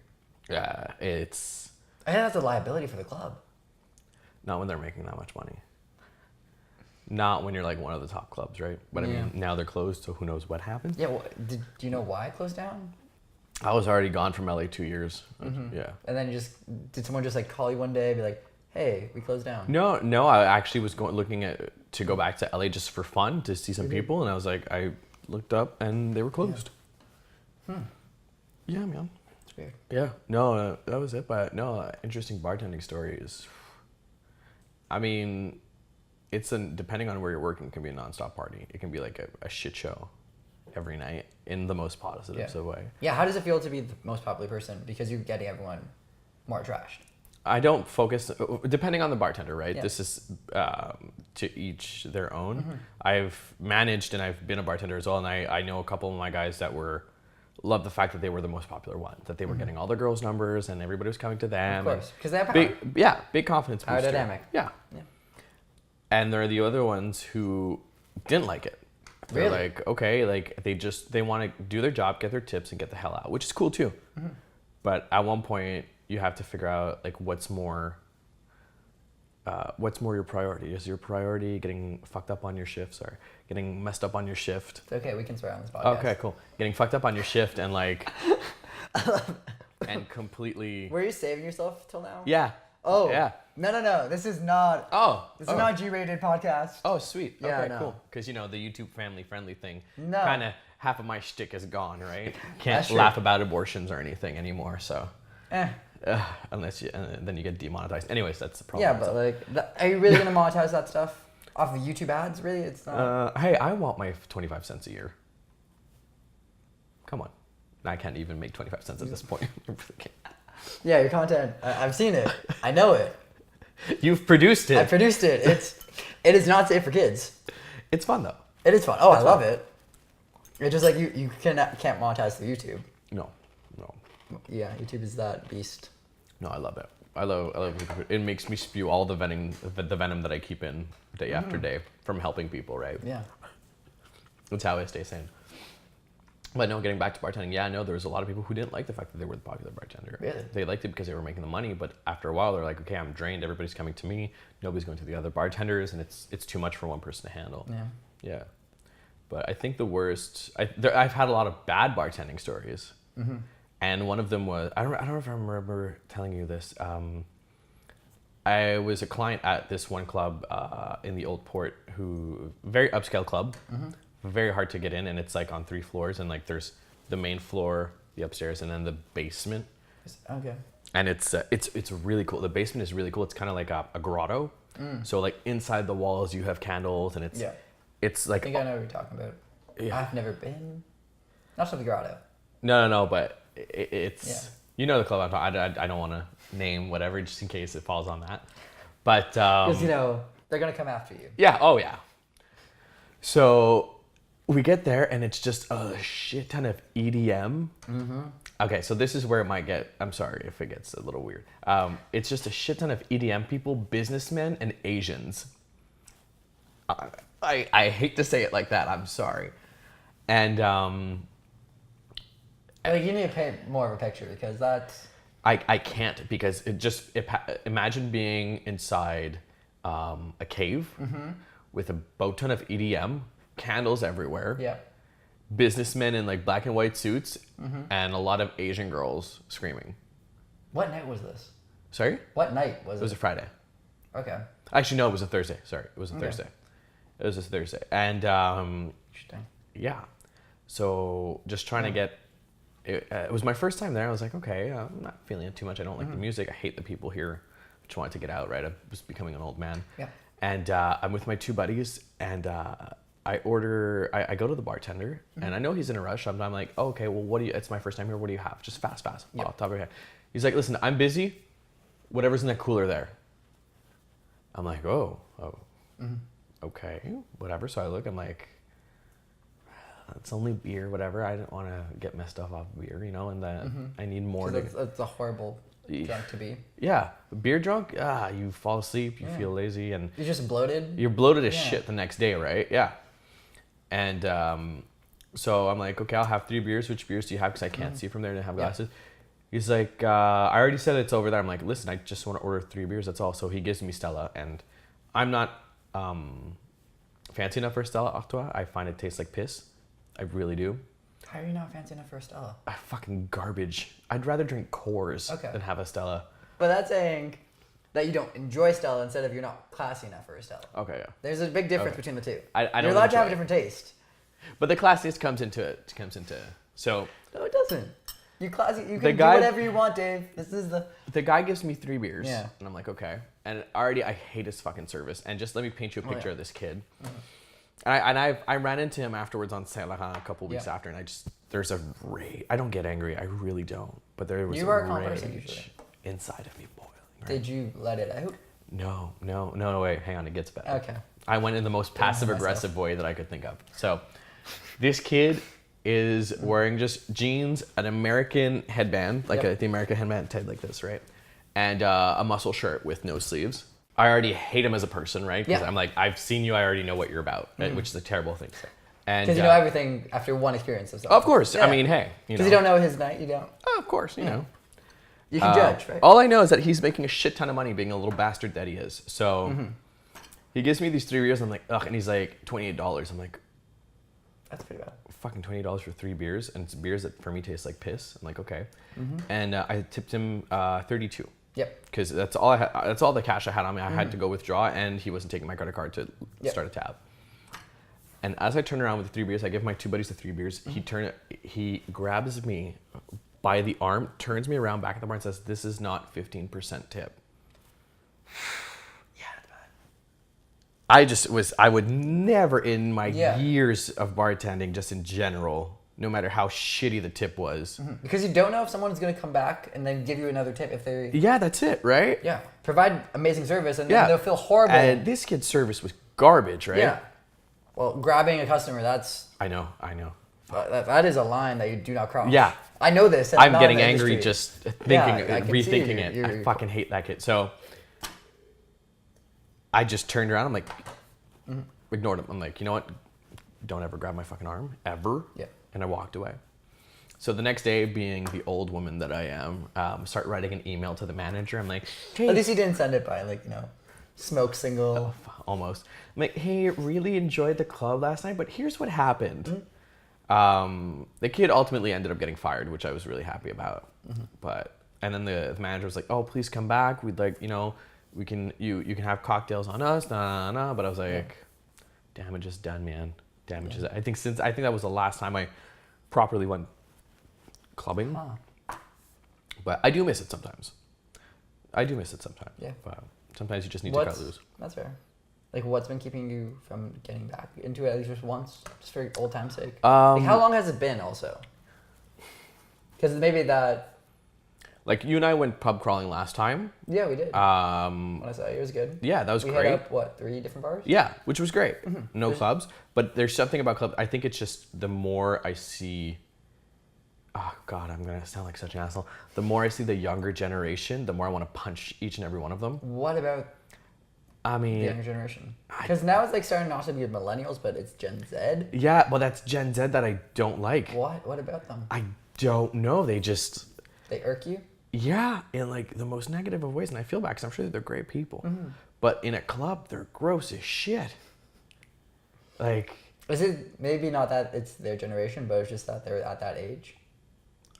Yeah, it's I think that's a liability for the club. Not when they're making that much money. Not when you're like one of the top clubs, right? But I mean, now they're closed, so who knows what happens? Yeah. Well, do you know why it closed down? I was already gone from LA 2 years. Yeah. And then did someone just like call you one day and be like, "Hey, we closed down"? No. I actually was looking to go back to LA just for fun to see some people, and I was like, I looked up and they were closed. Yeah, man. It's weird. Yeah. No, that was it. But no, interesting bartending stories. I mean, depending on where you're working, it can be a nonstop party. It can be like a shit show every night in the most positive way. Yeah. How does it feel to be the most popular person because you're getting everyone more trashed? I don't focus, depending on the bartender, right? Yeah. This is to each their own. I've managed and I've been a bartender as well, and I know a couple of my guys that loved the fact that they were the most popular one, that they were getting all the girls' numbers and everybody was coming to them. Of course, because they have power. Big confidence booster. Power dynamic. Yeah. And there are the other ones who didn't like it. They're like, okay, like they want to do their job, get their tips, and get the hell out, which is cool too. But at one point, you have to figure out like what's more your priority. Is your priority getting fucked up on your shifts or getting messed up on your shift? It's okay, we can swear on this podcast. Okay, cool. Getting fucked up on your shift and like and completely. Were you saving yourself till now? Yeah. Oh. Yeah. No. This is not. This is not G-rated podcast. Oh, sweet. Yeah, okay, no. cool. Because the YouTube family-friendly thing. No. Kind of half of my shtick is gone, right? Can't That's true. laugh about abortions or anything anymore. So. Eh. Unless then you get demonetized. Anyways, that's the problem. Yeah, but like, are you really gonna monetize that stuff off of YouTube ads? Really, it's not. Hey, I want my 25 cents a year. Come on. I can't even make 25 cents at this point. I really can't. Yeah, your content. I've seen it. I know it. You've produced it. I produced it. It is not safe for kids. It's fun though. It is fun. Oh, I love it. It's just like you can't monetize through YouTube. No. Yeah, YouTube is that beast. No, I love it. I love it. It makes me spew all the venom that I keep in day after day from helping people, right? Yeah. That's how I stay sane. But no, getting back to bartending, there was a lot of people who didn't like the fact that they were the popular bartender. Really? They liked it because they were making the money, but after a while they're like, okay, I'm drained, everybody's coming to me, nobody's going to the other bartenders, and it's too much for one person to handle. Yeah. Yeah. But I think the worst, I've had a lot of bad bartending stories. And one of them was, I don't know if I remember telling you this. I was a client at this one club in the Old Port, very upscale club, very hard to get in, and it's like on 3 floors, and like there's the main floor, the upstairs, and then the basement. Okay. And it's really cool. The basement is really cool. It's kind of like a grotto. So like inside the walls you have candles, and it's like. I think I know what you're talking about. Yeah. I've never been. Not to the grotto. No, but it's the club I'm talking. I don't want to name whatever just in case it falls on that. But because they're gonna come after you. Yeah. Oh yeah. So we get there and it's just a shit ton of EDM. Okay, so this is where it might get. I'm sorry if it gets a little weird. It's just a shit ton of EDM people, businessmen, and Asians. I hate to say it like that. I'm sorry. And like you need to paint more of a picture because that's. I can't because imagine being inside a cave with a boat ton of EDM, candles everywhere. Yeah. Businessmen in like black and white suits and a lot of Asian girls screaming. What night was this? Sorry? What night was it? It was a Friday. Okay. Actually, no, it was a Thursday. Sorry, it was a Thursday. It was a Thursday. And interesting. Yeah. So just trying to get. It was my first time there. I was like, okay, I'm not feeling it too much. I don't like the music. I hate the people here. I just wanted to get out, right? I was becoming an old man. Yeah. And I'm with my 2 buddies, and I go to the bartender, and I know he's in a rush. I'm like, oh, okay, well, it's my first time here. What do you have? Just fast. Off the top of your head. He's like, listen, I'm busy. Whatever's in that cooler there. I'm like, oh, okay, whatever. So I look, I'm like, it's only beer, whatever. I don't want to get messed up off beer, and I need more. It's a horrible drunk to be. Yeah, beer drunk. You fall asleep, you feel lazy, and you're just bloated. You're bloated as shit the next day, right? Yeah. And so I'm like, okay, I'll have 3 beers. Which beers do you have? Because I can't see from there. I have glasses. He's like, I already said it's over there. I'm like, listen, I just want to order 3 beers. That's all. So he gives me Stella, and I'm not fancy enough for Stella Artois. I find it tastes like piss. I really do. How are you not fancy enough for a Stella? Fucking garbage. I'd rather drink Coors than have a Stella. But that's saying that you don't enjoy Stella instead of you're not classy enough for a Stella. Okay, yeah. There's a big difference between the two. I don't You're allowed to have a enjoy different taste. But the classiest comes into so. No, it doesn't. You classy. You The can guy- do whatever you want, Dave. This is The guy gives me 3 beers. Yeah. And I'm like, okay. And already I hate his fucking service. And just let me paint you a picture of this kid. And I ran into him afterwards on Saint Laurent a couple weeks after, and there's a rage. I don't get angry. I really don't. But there was You are a calm person usually. Inside of me boiling. Right? Did you let it out? No, wait. Hang on. It gets better. Okay. I went in the most passive-aggressive way that I could think of. So this kid is wearing just jeans, an American headband, like the American headband tied like this, right? And a muscle shirt with no sleeves. I already hate him as a person, right? Because I'm like, I've seen you, I already know what you're about, which is a terrible thing to say. Because you know everything after one experience of something. Of course. Yeah. I mean, hey. Because you don't know his night, you don't. Oh, of course, you know. You can judge, right? All I know is that he's making a shit ton of money being a little bastard that he is. So he gives me these 3 beers, I'm like, ugh, and he's like, $28. I'm like, that's pretty bad. Fucking $20 for 3 beers, and it's beers that for me taste like piss. I'm like, okay. And I tipped him 32. Yep. Because that's all I had. That's all the cash I had on me. I had to go withdraw, and he wasn't taking my credit card to start a tab. And as I turn around with the 3 beers, I give my 2 buddies the 3 beers. He grabs me by the arm, turns me around back at the bar, and says, "This is not 15% tip." Yeah, that's bad. I would never in my years of bartending, just in general, no matter how shitty the tip was. Because you don't know if someone's going to come back and then give you another tip if they... Yeah, that's it, right? Yeah. Provide amazing service and then they'll feel horrible. And this kid's service was garbage, right? Yeah. Well, grabbing a customer, that's... I know. That is a line that you do not cross. Yeah. I know this. I'm getting angry just thinking, I can rethinking it. I fucking hate that kid. So I just turned around. I'm like, ignored him. I'm like, you know what? Don't ever grab my fucking arm, ever. Yeah. And I walked away. So the next day, being the old woman that I am, start writing an email to the manager. I'm like, hey. At least you didn't send it by, like, smoke signal. Almost. I'm like, hey, really enjoyed the club last night, but here's what happened. The kid ultimately ended up getting fired, which I was really happy about. And then the manager was like, oh, please come back. We'd like, you can have cocktails on us, But I was like, damage is done, man. Damage is. I think that was the last time I properly went clubbing. But I do miss it sometimes. Yeah. But sometimes you just need to cut loose. That's fair. Like, what's been keeping you from getting back into it at least just once, just for old time's sake? Like, how long has it been, also? Because maybe that... Like, you and I went pub crawling last time. Yeah, we did. When I saw you, it was good. Yeah, that was great. We hit up, 3 different bars? Yeah, which was great. No clubs. But there's something about clubs. I think it's just the more I see... Oh, God, I'm going to sound like such an asshole. The more I see the younger generation, the more I want to punch each and every one of them. What about... I mean... the younger generation? Because now it's, like, starting not to be millennials, but it's Gen Z. Yeah, well, that's Gen Z that I don't like. What? What about them? I don't know. They just... They irk you? Yeah, in, like, the most negative of ways. And I feel bad because I'm sure they're great people. But in a club, they're gross as shit. Like... Is it maybe not that it's their generation, but it's just that they're at that age?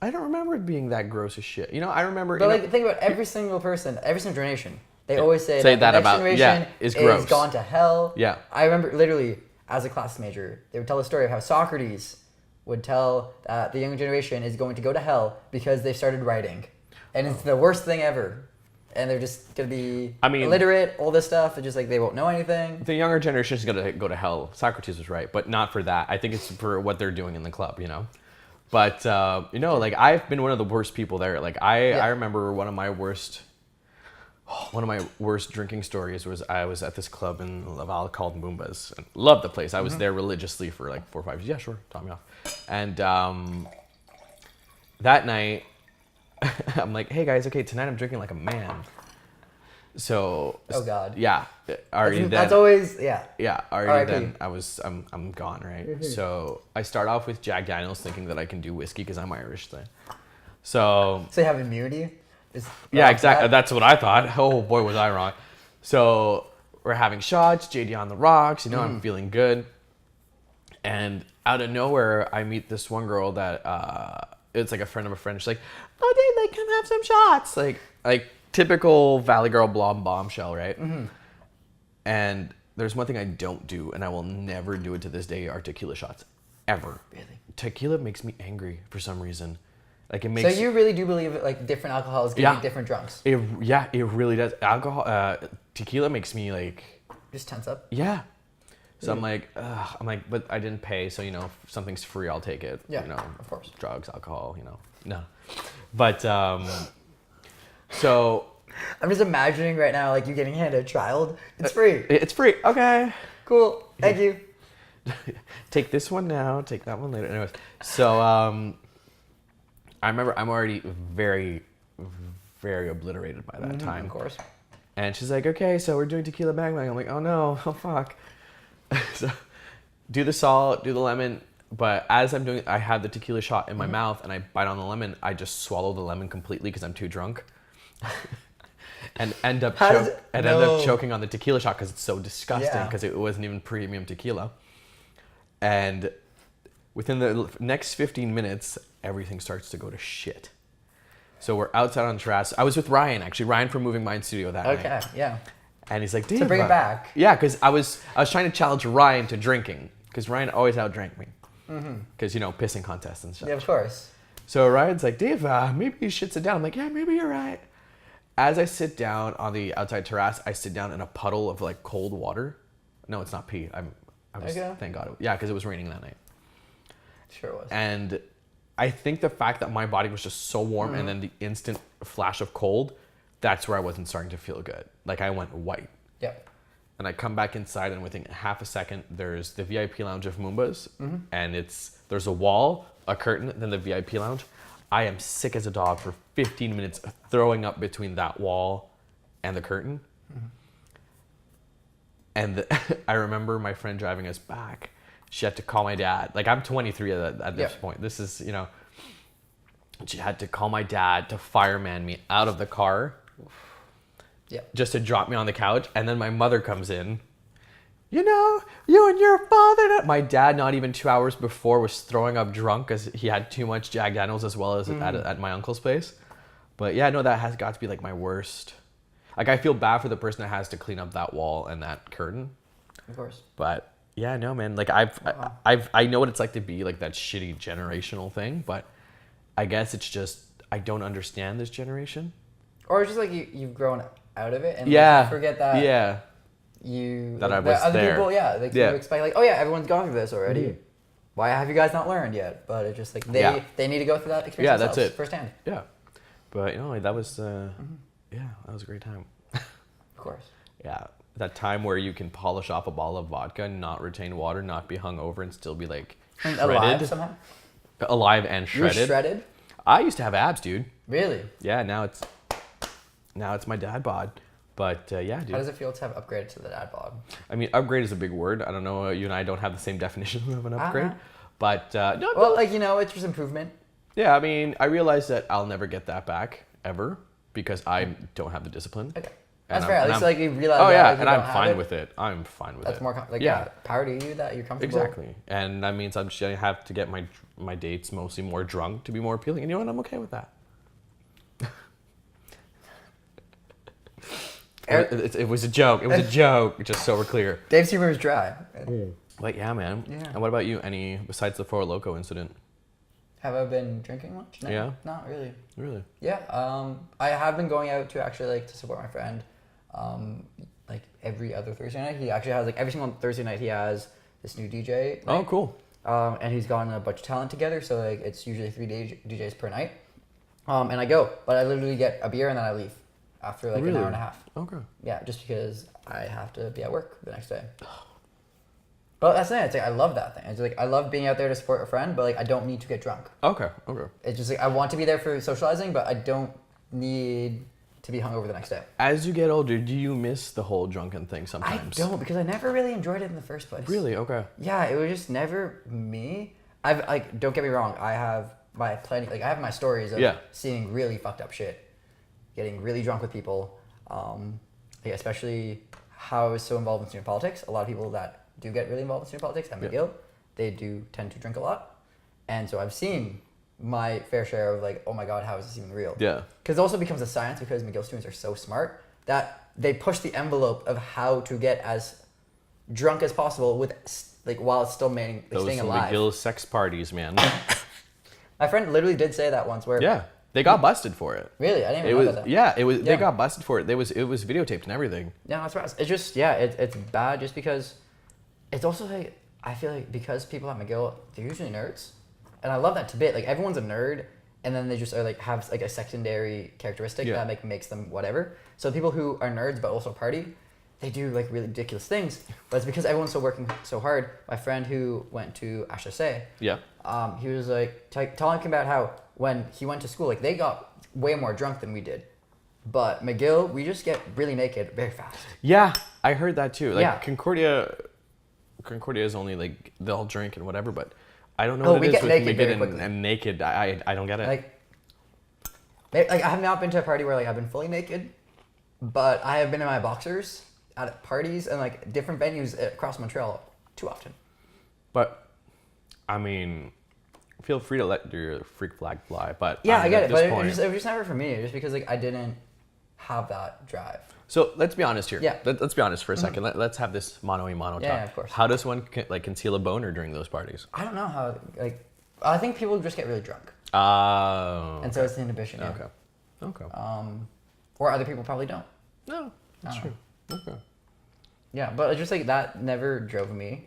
I don't remember it being that gross as shit. I remember... But, think about every single person, every single generation. They always say that the next about generation is gross. Is gone to hell. Yeah. I remember literally as a class major, they would tell the story of how Socrates would tell that the younger generation is going to go to hell because they started writing, and it's the worst thing ever. And they're just gonna be illiterate, all this stuff. It's just like they won't know anything. The younger generation is gonna go to hell. Socrates was right, but not for that. I think it's for what they're doing in the club, But like I've been one of the worst people there. Like I remember one of my worst drinking stories was I was at this club in Laval called Moomba's. And loved the place. I was there religiously for like 4 or 5 years. Yeah, sure, taught me off. And that night, I'm like, hey guys, okay, tonight I'm drinking like a man. So. Oh God. Yeah, already that's always Yeah, already R.I.P. then I'm gone, right? So I start off with Jack Daniels, thinking that I can do whiskey because I'm Irish. So you have immunity? Yeah, exactly. That's what I thought. Oh boy, was I wrong. So we're having shots, JD on the rocks, I'm feeling good. And out of nowhere, I meet this one girl that it's like a friend of a friend. She's like, "Oh, Dave, like, come have some shots." Like typical Valley Girl blonde bombshell, right? Mm-hmm. And there's one thing I don't do, and I will never do it to this day, are tequila shots. Ever. Really? Tequila makes me angry for some reason. Like, it makes... So you really do believe like different alcohols give you different drunks? It really does. Tequila makes me like... Just tense up? Yeah. So I'm like, but I didn't pay, so, if something's free, I'll take it. Yeah, of course. Drugs, alcohol, no. But, so... I'm just imagining right now, like, you getting handed a child. It's free. It's free. Okay. Cool. Thank you. Take this one now. Take that one later. Anyways, so I remember I'm already very, very obliterated by that time. Of course. And she's like, "Okay, so we're doing tequila bang bang." I'm like, "Oh no, oh fuck." So do the salt, do the lemon. But as I'm doing it, I have the tequila shot in my mouth and I bite on the lemon. I just swallow the lemon completely because I'm too drunk. And end up choking on the tequila shot because it's so disgusting because it wasn't even premium tequila. And within the next 15 minutes, everything starts to go to shit. So we're outside on the terrace. I was with Ryan, actually. Ryan from Moving Mind Studio that night. Okay, yeah. And he's like, "Dave, to bring it back." Yeah, because I was trying to challenge Ryan to drinking because Ryan always outdrank me. Because, pissing contests and stuff. Yeah, of course. So Ryan's like, "Dave, maybe you should sit down." I'm like, "Yeah, maybe you're right." As I sit down on the outside terrace, I sit down in a puddle of like cold water. No, it's not pee. Thank God. Yeah, because it was raining that night. Sure was. And I think the fact that my body was just so warm and then the instant flash of cold, that's where I wasn't starting to feel good. Like, I went white. Yep. And I come back inside, and within half a second, there's the VIP lounge of Moomba's, and there's a wall, a curtain, then the VIP lounge. I am sick as a dog for 15 minutes, throwing up between that wall and the curtain. And I remember my friend driving us back. She had to call my dad. Like, I'm 23 at this point. This is, she had to call my dad to fireman me out of the car. Yeah. Just to drop me on the couch. And then my mother comes in. You and your father. My dad, not even 2 hours before, was throwing up drunk because he had too much Jack Daniels as well as at my uncle's place. But yeah, no, that has got to be like my worst. Like, I feel bad for the person that has to clean up that wall and that curtain. Of course. But yeah, no, man. Like, I know what it's like to be like that shitty generational thing, but I guess it's just I don't understand this generation. Or it's just like you've grown out of it and you forget that. Yeah. That I was other there. people, you expect like, oh yeah, everyone's gone through this already. Why have you guys not learned yet? But it's just like they need to go through that experience that's it firsthand. Yeah, but that was that was a great time. Of course. Yeah, that time where you can polish off a bottle of vodka, not retain water, not be hungover, and still be like shredded. Alive somehow. Alive and shredded. You're shredded. I used to have abs, dude. Really? Yeah. Now it's my dad bod. But yeah, dude. How does it feel to have upgraded to the dad bod? I mean, upgrade is a big word. I don't know. You and I don't have the same definition of an upgrade. But no. Well, it's just improvement. Yeah, I mean, I realize that I'll never get that back ever because I don't have the discipline. Okay. That's fair. At least you realize. Oh yeah, that, and I'm fine with it. I'm fine with it. That's more power to you that you're comfortable. Exactly, and that means I'm just gonna have to get my dates mostly more drunk to be more appealing. And you know what? I'm okay with that. It was a joke. It was a joke, just so we're clear. Dave's humor is dry. But yeah, man. Yeah. And what about you? Any, besides the Four Loko incident? Have I been drinking much? No, yeah. Not really. Really? Yeah. I have been going out to actually to support my friend. Every other Thursday night. He actually has every single Thursday night he has this new DJ. Oh, cool. And he's gotten a bunch of talent together, so it's usually 3 DJs per night. And I go, but I literally get a beer and then I leave after really? an hour and a half. Okay. Yeah, just because I have to be at work the next day. But that's the thing. It's I love that thing. It's I love being out there to support a friend, but I don't need to get drunk. Okay. It's just I want to be there for socializing, but I don't need to be hungover the next day. As you get older, do you miss the whole drunken thing sometimes? I don't, because I never really enjoyed it in the first place. Really? Okay. Yeah, it was just never me. I've don't get me wrong. I have my plenty, like I have my stories of seeing really fucked up shit, getting really drunk with people, like especially how I was so involved in student politics. A lot of people that do get really involved in student politics at McGill, they do tend to drink a lot. And so I've seen my fair share of like, oh my God, how is this even real? Yeah. Because it also becomes a science because McGill students are so smart that they push the envelope of how to get as drunk as possible with like while it's still staying alive. Those McGill sex parties, man. My friend literally did say that once. Where they got busted for it. Really, I didn't even know about that. Yeah, it was. They got busted for it. It was videotaped and everything. Yeah, that's right. It's just it's bad just because it's also like I feel like because people at McGill they're usually nerds, and I love that tidbit. Like everyone's a nerd, and then they just are like have like a secondary characteristic that like makes them whatever. So people who are nerds but also party, they do like really ridiculous things, but it's because everyone's working so hard. My friend who went to HSA, he was like telling him about how when he went to school, like they got way more drunk than we did, but McGill we just get really naked very fast. Yeah, I heard that too. Like Concordia is only like they'll drink and whatever, but I don't know what it is with naked and naked. I don't get it. Like I have not been to a party where like I've been fully naked, but I have been in my boxers at parties and like different venues across Montreal too often. But I mean, feel free to let your freak flag fly. But I get it. But it was just never for me. Just because like I didn't have that drive. So let's be honest here. Yeah. Let's be honest for a second. Let's have this mono talk. Yeah, of course. How does one conceal a boner during those parties? I don't know how. Like, I think people just get really drunk. And so it's the inhibition. Yeah. Okay. Or other people probably don't. No, that's true. Okay. Yeah, but it's just like that never drove me.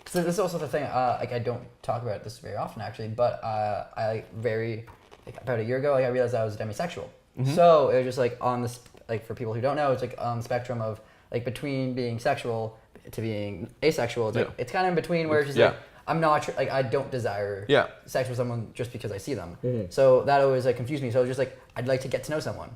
So this is also the thing. Like I don't talk about this very often actually, but I about a year ago, like, I realized I was demisexual. Mm-hmm. So it was just like on this, like for people who don't know, it's like on the spectrum of like between being sexual to being asexual. It's like it's kind of in between where it's just like I'm not like I don't desire sex with someone just because I see them. Mm-hmm. So that always like confused me. So it was just like I'd like to get to know someone.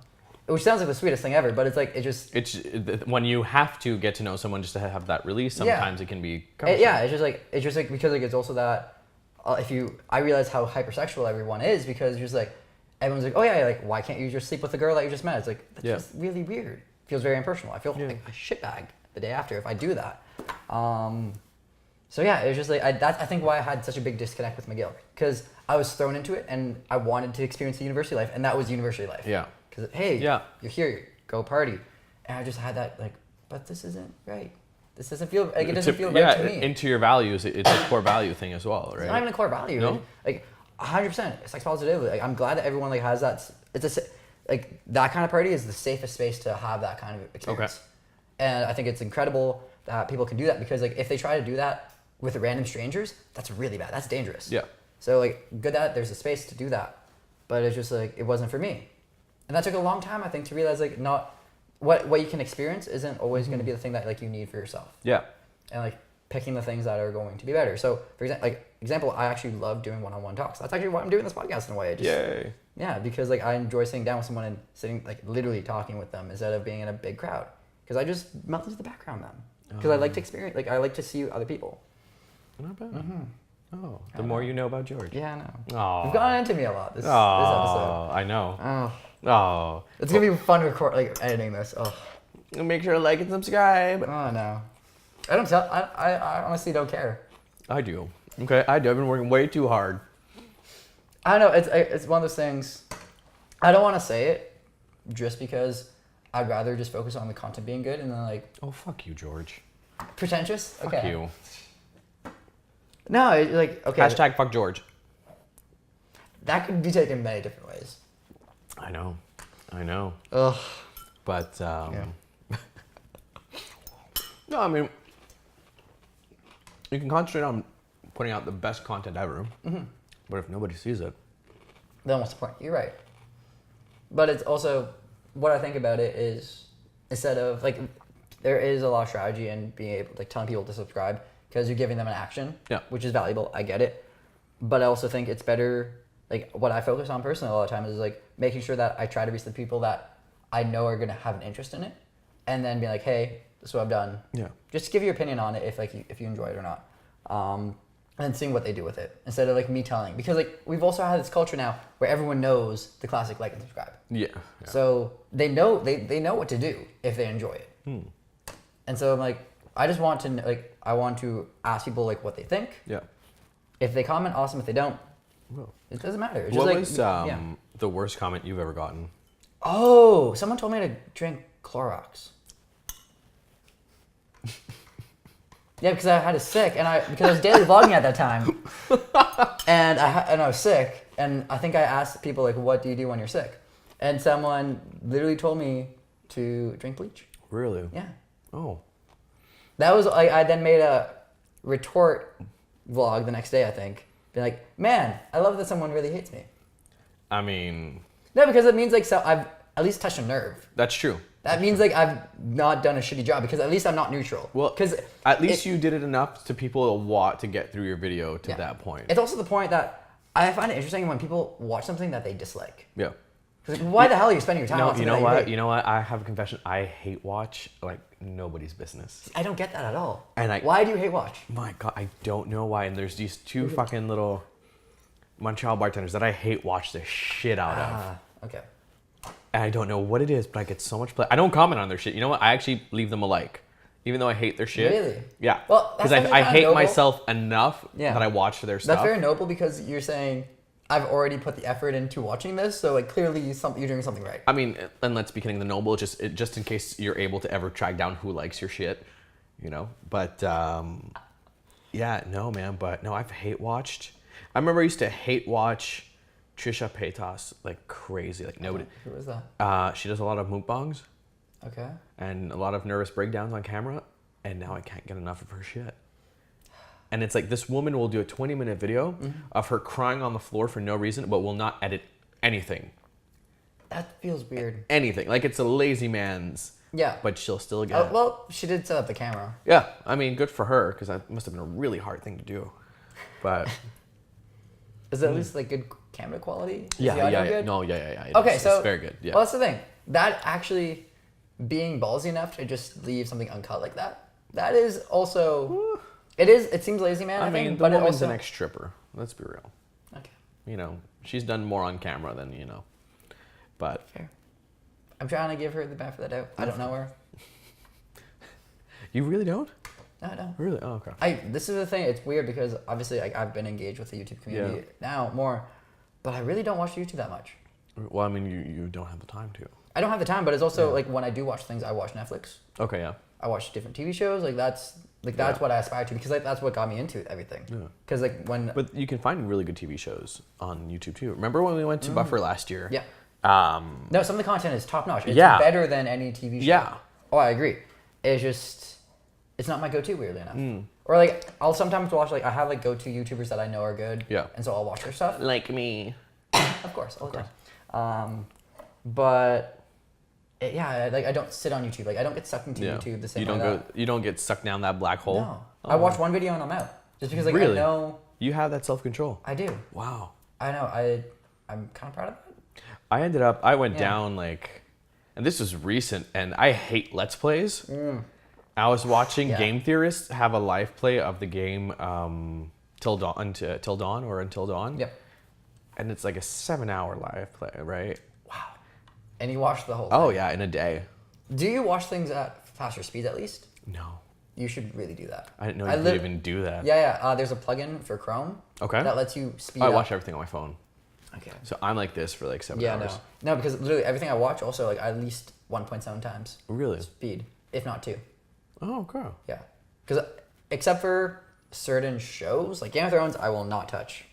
Which sounds like the sweetest thing ever, but it's like it's when you have to get to know someone just to have that release. Sometimes it can be. It's just like because like it's also that I realize how hypersexual everyone is because it's just like everyone's like, oh yeah, like why can't you just sleep with the girl that you just met? It's like that's just really weird. It feels very impersonal. I feel like a shitbag the day after if I do that. So yeah, it was just like that's I think why I had such a big disconnect with McGill because I was thrown into it and I wanted to experience the university life and that was university life. Yeah. Because hey, you're here, go party, and I just had that like, but this isn't right. This doesn't feel like it doesn't feel right to me. Into your values, it's a core value thing as well, right? It's not even a core value. No? Like 100% sex positivity. Like I'm glad that everyone like has that. It's like that kind of party is the safest space to have that kind of experience. Okay. And I think it's incredible that people can do that because like if they try to do that with random strangers, that's really bad. That's dangerous. Yeah. So like good that there's a space to do that, but it's just like it wasn't for me. And that took a long time, I think, to realize like not what you can experience isn't always going to be the thing that like you need for yourself. Yeah. And like picking the things that are going to be better. So for example, I actually love doing one-on-one talks. That's actually why I'm doing this podcast in a way. Yay. Yeah, because like I enjoy sitting down with someone and sitting like literally talking with them instead of being in a big crowd. Because I just melt into the background then. Because I like to experience, like I like to see other people. Not bad. Mm-hmm. Oh, the more you know about George. Yeah, I know. Oh. You've gone into me a lot this episode. I know. Oh. It's going to be fun editing this. Oh. Make sure to like and subscribe. Oh, no. I honestly don't care. I do. Okay, I do. I've been working way too hard. I don't know. It's one of those things. I don't want to say it just because I'd rather just focus on the content being good and then like... Oh, fuck you, George. Pretentious? Okay. Fuck you. No, okay. Hashtag fuck George. That could be taken many different ways. I know. Ugh. But, no, I mean, you can concentrate on putting out the best content ever. Mm-hmm. But if nobody sees it... Then what's the point? You're right. But it's also, what I think about it is, instead of, like, there is a lot of strategy in being able, like, telling people to subscribe because you're giving them an action, which is valuable. I get it. But I also think it's better, like, what I focus on personally a lot of times is, like, making sure that I try to reach the people that I know are going to have an interest in it and then be like, hey, this is what I've done. Yeah. Just give your opinion on it if you enjoy it or not. and then seeing what they do with it instead of like me telling. Because like we've also had this culture now where everyone knows the classic like and subscribe. Yeah. So they know they know what to do if they enjoy it. And so I'm like, I just want to I want to ask people like what they think. Yeah. If they comment, awesome. If they don't, Well, it doesn't matter. It's what just was the worst comment you've ever gotten? Oh, someone told me to drink Clorox. Yeah, because I had a sick, because I was daily vlogging at that time, and I was sick, and I think I asked people like, "What do you do when you're sick?" And someone literally told me to drink bleach. Really? Yeah. Oh. That was I then made a retort vlog the next day. I think, being like, "Man, I love that someone really hates me." I mean. No, because it means like I've at least touched a nerve. That's true. That means like I've not done a shitty job because at least I'm not neutral. Well, because at least you did it enough to people to get through your video to that point. It's also the point that I find it interesting when people watch something that they dislike. Yeah. Like, why the hell are you spending your time on something you know that what? hate? You know what? I have a confession. I hate watch like nobody's business. I don't get that at all. And why do you hate watch? My God, I don't know why. And there's these two fucking little Montreal bartenders that I hate watch the shit out of. Okay. And I don't know what it is, but I get so much play. I don't comment on their shit. You know what? I actually leave them a like, even though I hate their shit. Really? Yeah. Well, because I hate myself enough that I watch their stuff. That's very noble because you're saying I've already put the effort into watching this, so like clearly you're doing something right. I mean, and let's be kidding. The noble, just in case you're able to ever track down who likes your shit, you know. But yeah, no, man. But no, I've hate watched. I remember I used to hate watch Trisha Paytas like crazy, like nobody. Who is that? She does a lot of mukbangs. Okay. And a lot of nervous breakdowns on camera, and now I can't get enough of her shit. And it's like this woman will do a 20-minute video of her crying on the floor for no reason, but will not edit anything. That feels weird. Anything. Like it's a lazy man's. Yeah. But she'll still get it. Well, she did set up the camera. Yeah. I mean, good for her, because that must have been a really hard thing to do. But... Is it at least like good camera quality? Is yeah. good? No, yeah. Okay, so it's very good. Yeah. Well, that's the thing. That actually being ballsy enough to just leave something uncut like that. That is also. It is. It seems lazy, man. I mean, think, the but woman's also, an ex-stripper. Let's be real. Okay. You know, she's done more on camera than But fair. I'm trying to give her the benefit of the doubt. I don't know her. You really don't? No, I don't. Really? Oh, okay. This is the thing. It's weird because obviously I've been engaged with the YouTube community now more, but I really don't watch YouTube that much. Well, I mean, you don't have the time to. I don't have the time, but it's also like when I do watch things, I watch Netflix. Okay, yeah. I watch different TV shows. That's what I aspire to because that's what got me into everything. Yeah. Because But you can find really good TV shows on YouTube too. Remember when we went to Buffer last year? Yeah. No, some of the content is top notch. It's better than any TV show. Yeah. Oh, I agree. It's not my go-to, weirdly enough. Or like I'll sometimes watch I have go-to YouTubers that I know are good. Yeah. And so I'll watch their stuff. Like me. Of course, all the time. But I don't sit on YouTube. I don't get sucked into YouTube the same way. You don't get sucked down that black hole. No. I watch one video and I'm out. Just because really? I know you have that self-control. I do. Wow. I know. I'm kind of proud of it. I went down and this was recent, and I hate Let's Plays. I was watching game theorists have a live play of the game Until Dawn. Yep. And it's like a 7-hour live play, right? Wow. And you watched the whole thing? Oh, yeah, in a day. Do you watch things at faster speeds at least? No. You should really do that. I didn't know you could even do that. Yeah. There's a plugin for Chrome. Okay. That lets you speed up. I watch everything on my phone. Okay. So I'm like this for 7 hours. No, because literally everything I watch also at least 1.7 times. Really? Speed, if not 2. Oh, okay. Yeah. Because except for certain shows, like Game of Thrones, I will not touch.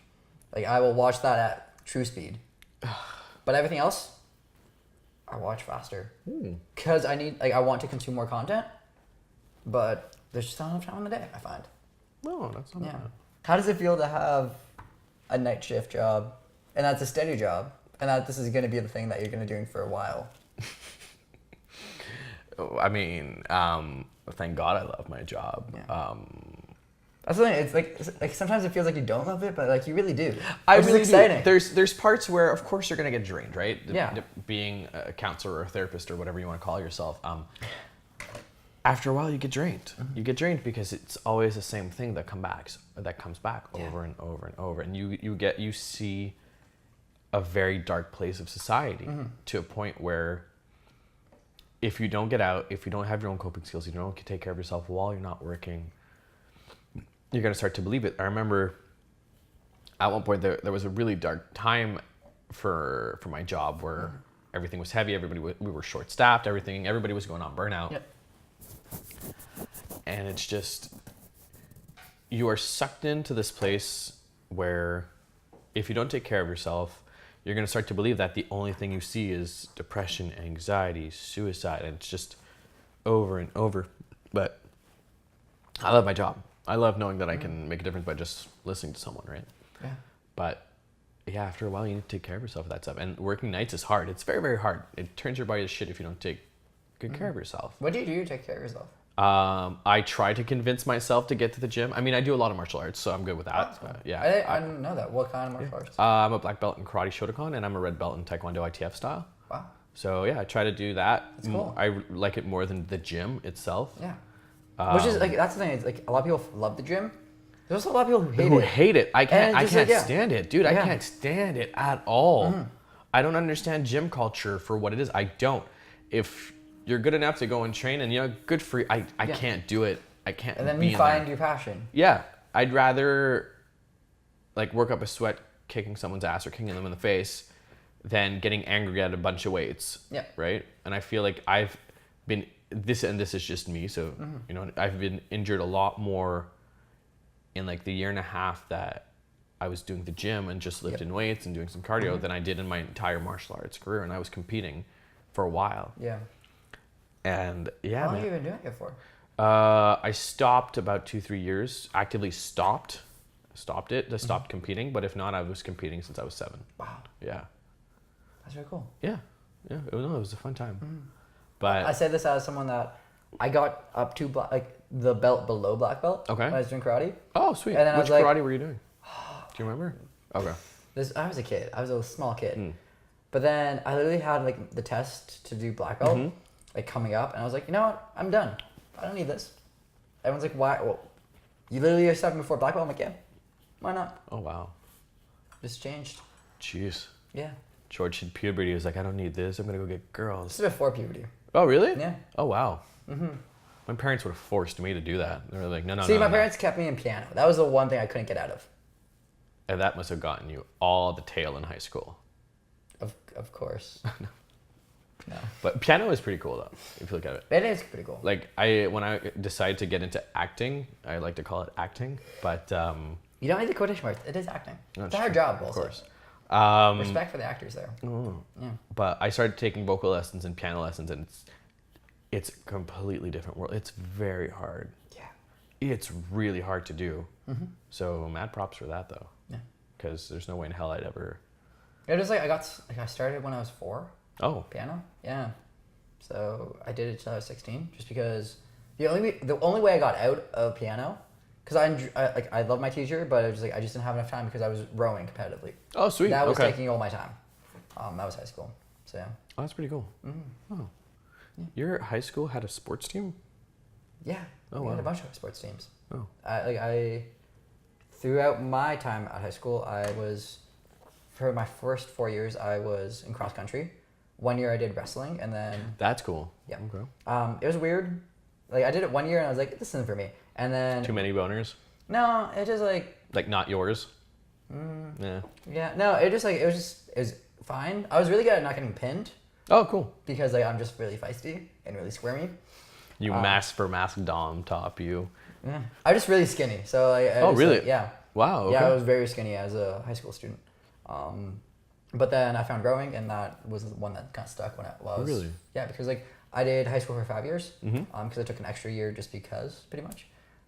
I will watch that at true speed. But everything else, I watch faster. Because I want to consume more content, but there's just not enough time in the day, I find. No, that's not bad. How does it feel to have a night shift job, and that's a steady job, and that this is going to be the thing that you're going to be doing for a while? I mean, thank God I love my job. Yeah. That's the thing. It's like sometimes it feels like you don't love it, but you really do. I really exciting. Do. There's parts where, of course, you're gonna get drained, right? Yeah. Being a counselor or a therapist or whatever you want to call yourself. after a while you get drained. You get drained because it's always the same thing that comes back over and over and over, and you see a very dark place of society to a point where if you don't get out, if you don't have your own coping skills, you don't take care of yourself while you're not working, you're going to start to believe it. I remember at one point there was a really dark time for my job where everything was heavy, we were short staffed, everybody was going on burnout. Yep. And it's just, you are sucked into this place where if you don't take care of yourself, you're going to start to believe that the only thing you see is depression, anxiety, suicide, and it's just over and over. But I love my job. I love knowing that I can make a difference by just listening to someone, right? Yeah. But yeah, after a while, you need to take care of yourself with that stuff. And working nights is hard. It's very, very hard. It turns your body to shit if you don't take good care of yourself. What do you do to take care of yourself? I try to convince myself to get to the gym. I mean, I do a lot of martial arts, so I'm good with that. Cool. Yeah. I didn't know that. What kind of martial arts? I'm a black belt in karate Shotokan, and I'm a red belt in Taekwondo ITF style. Wow. So yeah, I try to do that. That's cool. I like it more than the gym itself. Yeah. Which is like, that's the thing. It's like a lot of people love the gym. There's also a lot of people who hate it. I can't stand it, dude. I can't stand it at all. I don't understand gym culture for what it is. I don't. If you're good enough to go and train, and good for you. I can't do it. I can't. And then you find your passion. Yeah, I'd rather like work up a sweat kicking someone's ass or kicking them in the face than getting angry at a bunch of weights. Yeah. Right. And I feel like I've been this is just me. So I've been injured a lot more in like the year and a half that I was doing the gym and just lifting weights and doing some cardio than I did in my entire martial arts career, and I was competing for a while. Yeah. And yeah, how long have you been doing it for? I stopped about 2-3 years. Actively stopped it. Just stopped competing. But if not, I was competing since I was 7. Wow. Yeah. That's really cool. Yeah. It was a fun time. But I say this as someone that I got up to the belt below black belt. Okay. When I was doing karate. Oh, sweet. And then Which karate were you doing? Do you remember? Okay. I was a kid. I was a small kid. But then I literally had like the test to do black belt, like coming up, and I was like, you know what? I'm done. I don't need this. Everyone's like, why? Well, you literally are stepping before black belt. I'm like, yeah, why not? Oh wow. Just changed. Jeez. Yeah. George hit puberty. He was like, I don't need this. I'm gonna go get girls. This is before puberty. Oh really? Yeah. Oh wow. My parents would have forced me to do that. They were like, no. See, my parents kept me in piano. That was the one thing I couldn't get out of. And that must have gotten you all the tail in high school. Of course. No. But piano is pretty cool though, if you look at it. It is pretty cool. Like when I decided to get into acting, I like to call it acting, but you don't need the quotation marks. It is acting. It's a hard true. job, also. Of course. Respect for the actors there. Yeah. But I started taking vocal lessons and piano lessons, and it's a completely different world. It's very hard. Yeah. It's really hard to do. So mad props for that though. Yeah. Because there's no way in hell I'd ever. It was like I started when I was 4. Oh. Piano. Yeah. So I did it till I was 16, just because the only way I got out of piano, because I love my teacher, but it was like I just didn't have enough time because I was rowing competitively. Oh, sweet. That was okay. taking all my time. That was high school. So yeah. Oh, that's pretty cool. Oh. Your high school had a sports team? Yeah. Oh, we had wow. a bunch of sports teams. Oh. Throughout my time at high school, for my first 4 years, I was in cross country. 1 year I did wrestling, and then That's cool. yeah. Okay. It was weird. Like I did it 1 year, and I was like, this isn't for me. And then Too many boners? no, it just like not yours? Yeah. yeah, no, it was fine. I was really good at not getting pinned Oh, cool. because I'm just really feisty and really squirmy. You mask for mask dom top you. Yeah, I'm just really skinny. So really? yeah. Wow. Okay. Yeah, I was very skinny as a high school student. But then I found rowing, and that was the one that kind of stuck when I was. Really? Yeah, because like I did high school for 5 years. Because I took an extra year just because, pretty much.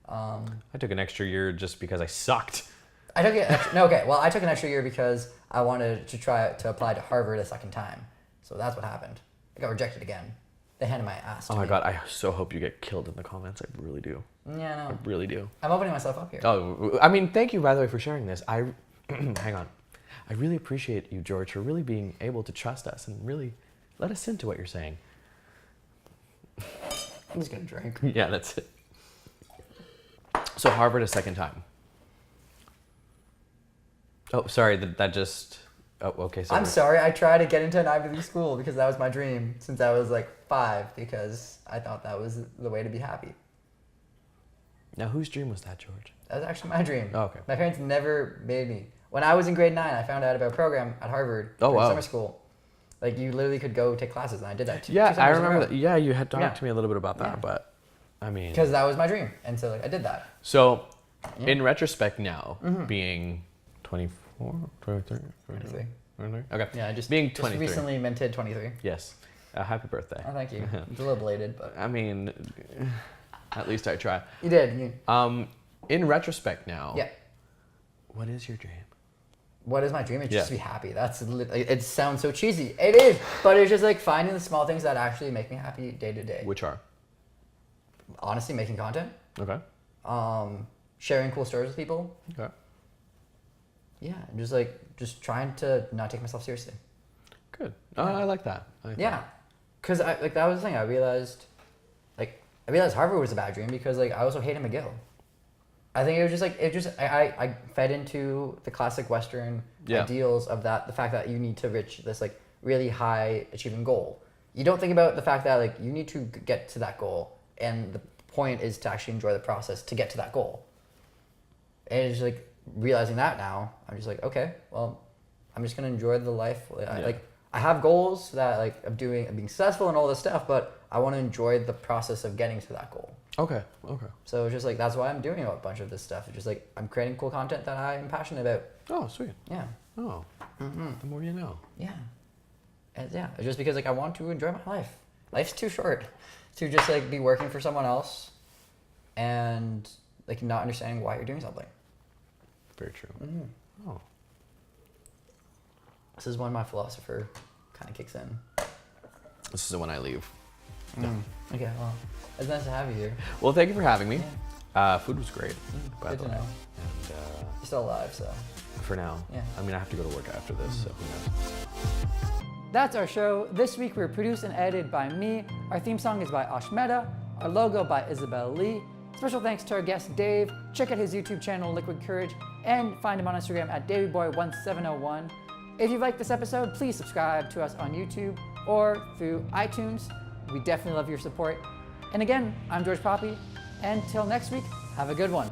I took an extra year just because I sucked. I took it. No, okay. Well, I took an extra year because I wanted to try to apply to Harvard a second time. So that's what happened. I got rejected again. They handed my ass to Oh my me. God, I so hope you get killed in the comments. I really do. Yeah, no. I really do. I'm opening myself up here. Oh, I mean, thank you, by the way, for sharing this. Hang on. I really appreciate you, George, for really being able to trust us and really let us into what you're saying. I'm just gonna drink. Yeah, that's it. So Harvard a second time. Oh, sorry, that just... Oh, okay, sorry. I'm sorry, I tried to get into an Ivy League school because that was my dream since I was like 5 because I thought that was the way to be happy. Now, whose dream was that, George? That was actually my dream. Oh, okay. My parents never made me. When I was in grade 9, I found out about a program at Harvard during summer school. Like, you literally could go take classes, and I did that too. Yeah, I remember that. Yeah, you had talked to me a little bit about that, Yeah. but I mean... Because that was my dream, and so like I did that. So, in retrospect now, being 24, 23, 23. 23? Okay. Yeah, I just being 23. Just recently minted 23. Yes. Happy birthday. Oh, thank you. It's a little belated, but... I mean, at least I try. You did. In retrospect now, Yeah. what is your dream? What is my dream? It's just to be happy. It sounds so cheesy. It is, but it's just like finding the small things that actually make me happy day to day. Which are? Honestly, making content. Okay. Sharing cool stories with people. Okay. Yeah, just trying to not take myself seriously. Good. I like that. Yeah, because that was the thing. I realized Harvard was a bad dream because I also hated McGill. I think it was just I fed into the classic Western ideals of the fact that you need to reach this really high achieving goal. You don't think about the fact that you need to get to that goal, and the point is to actually enjoy the process to get to that goal. And it's just realizing that now, I'm just okay, well, I'm just gonna enjoy the life. I have goals that of being successful and all this stuff, but I want to enjoy the process of getting to that goal. Okay. So it's just that's why I'm doing a bunch of this stuff. It's just I'm creating cool content that I'm passionate about. Oh, sweet. Yeah. Oh. The more you know. Yeah. And it's just because I want to enjoy my life. Life's too short to just be working for someone else and not understanding why you're doing something. Very true. Mm-hmm. Oh. This is when my philosopher kind of kicks in. This is when I leave. Okay, well, it's nice to have you here. Well, thank you for having me. Yeah. Food was great, by Good the to way. know. And You're still alive, so. for now. Yeah. I mean, I have to go to work after this, so who knows. That's our show. This week we were produced and edited by me. Our theme song is by Ashmeta. Our logo by Isabel Lee. Special thanks to our guest Dave. Check out his YouTube channel, Liquid Courage, and find him on Instagram at DavyBoy1701. If you liked this episode, please subscribe to us on YouTube or through iTunes. We definitely love your support. And again, I'm George Poppy. And till next week, have a good one.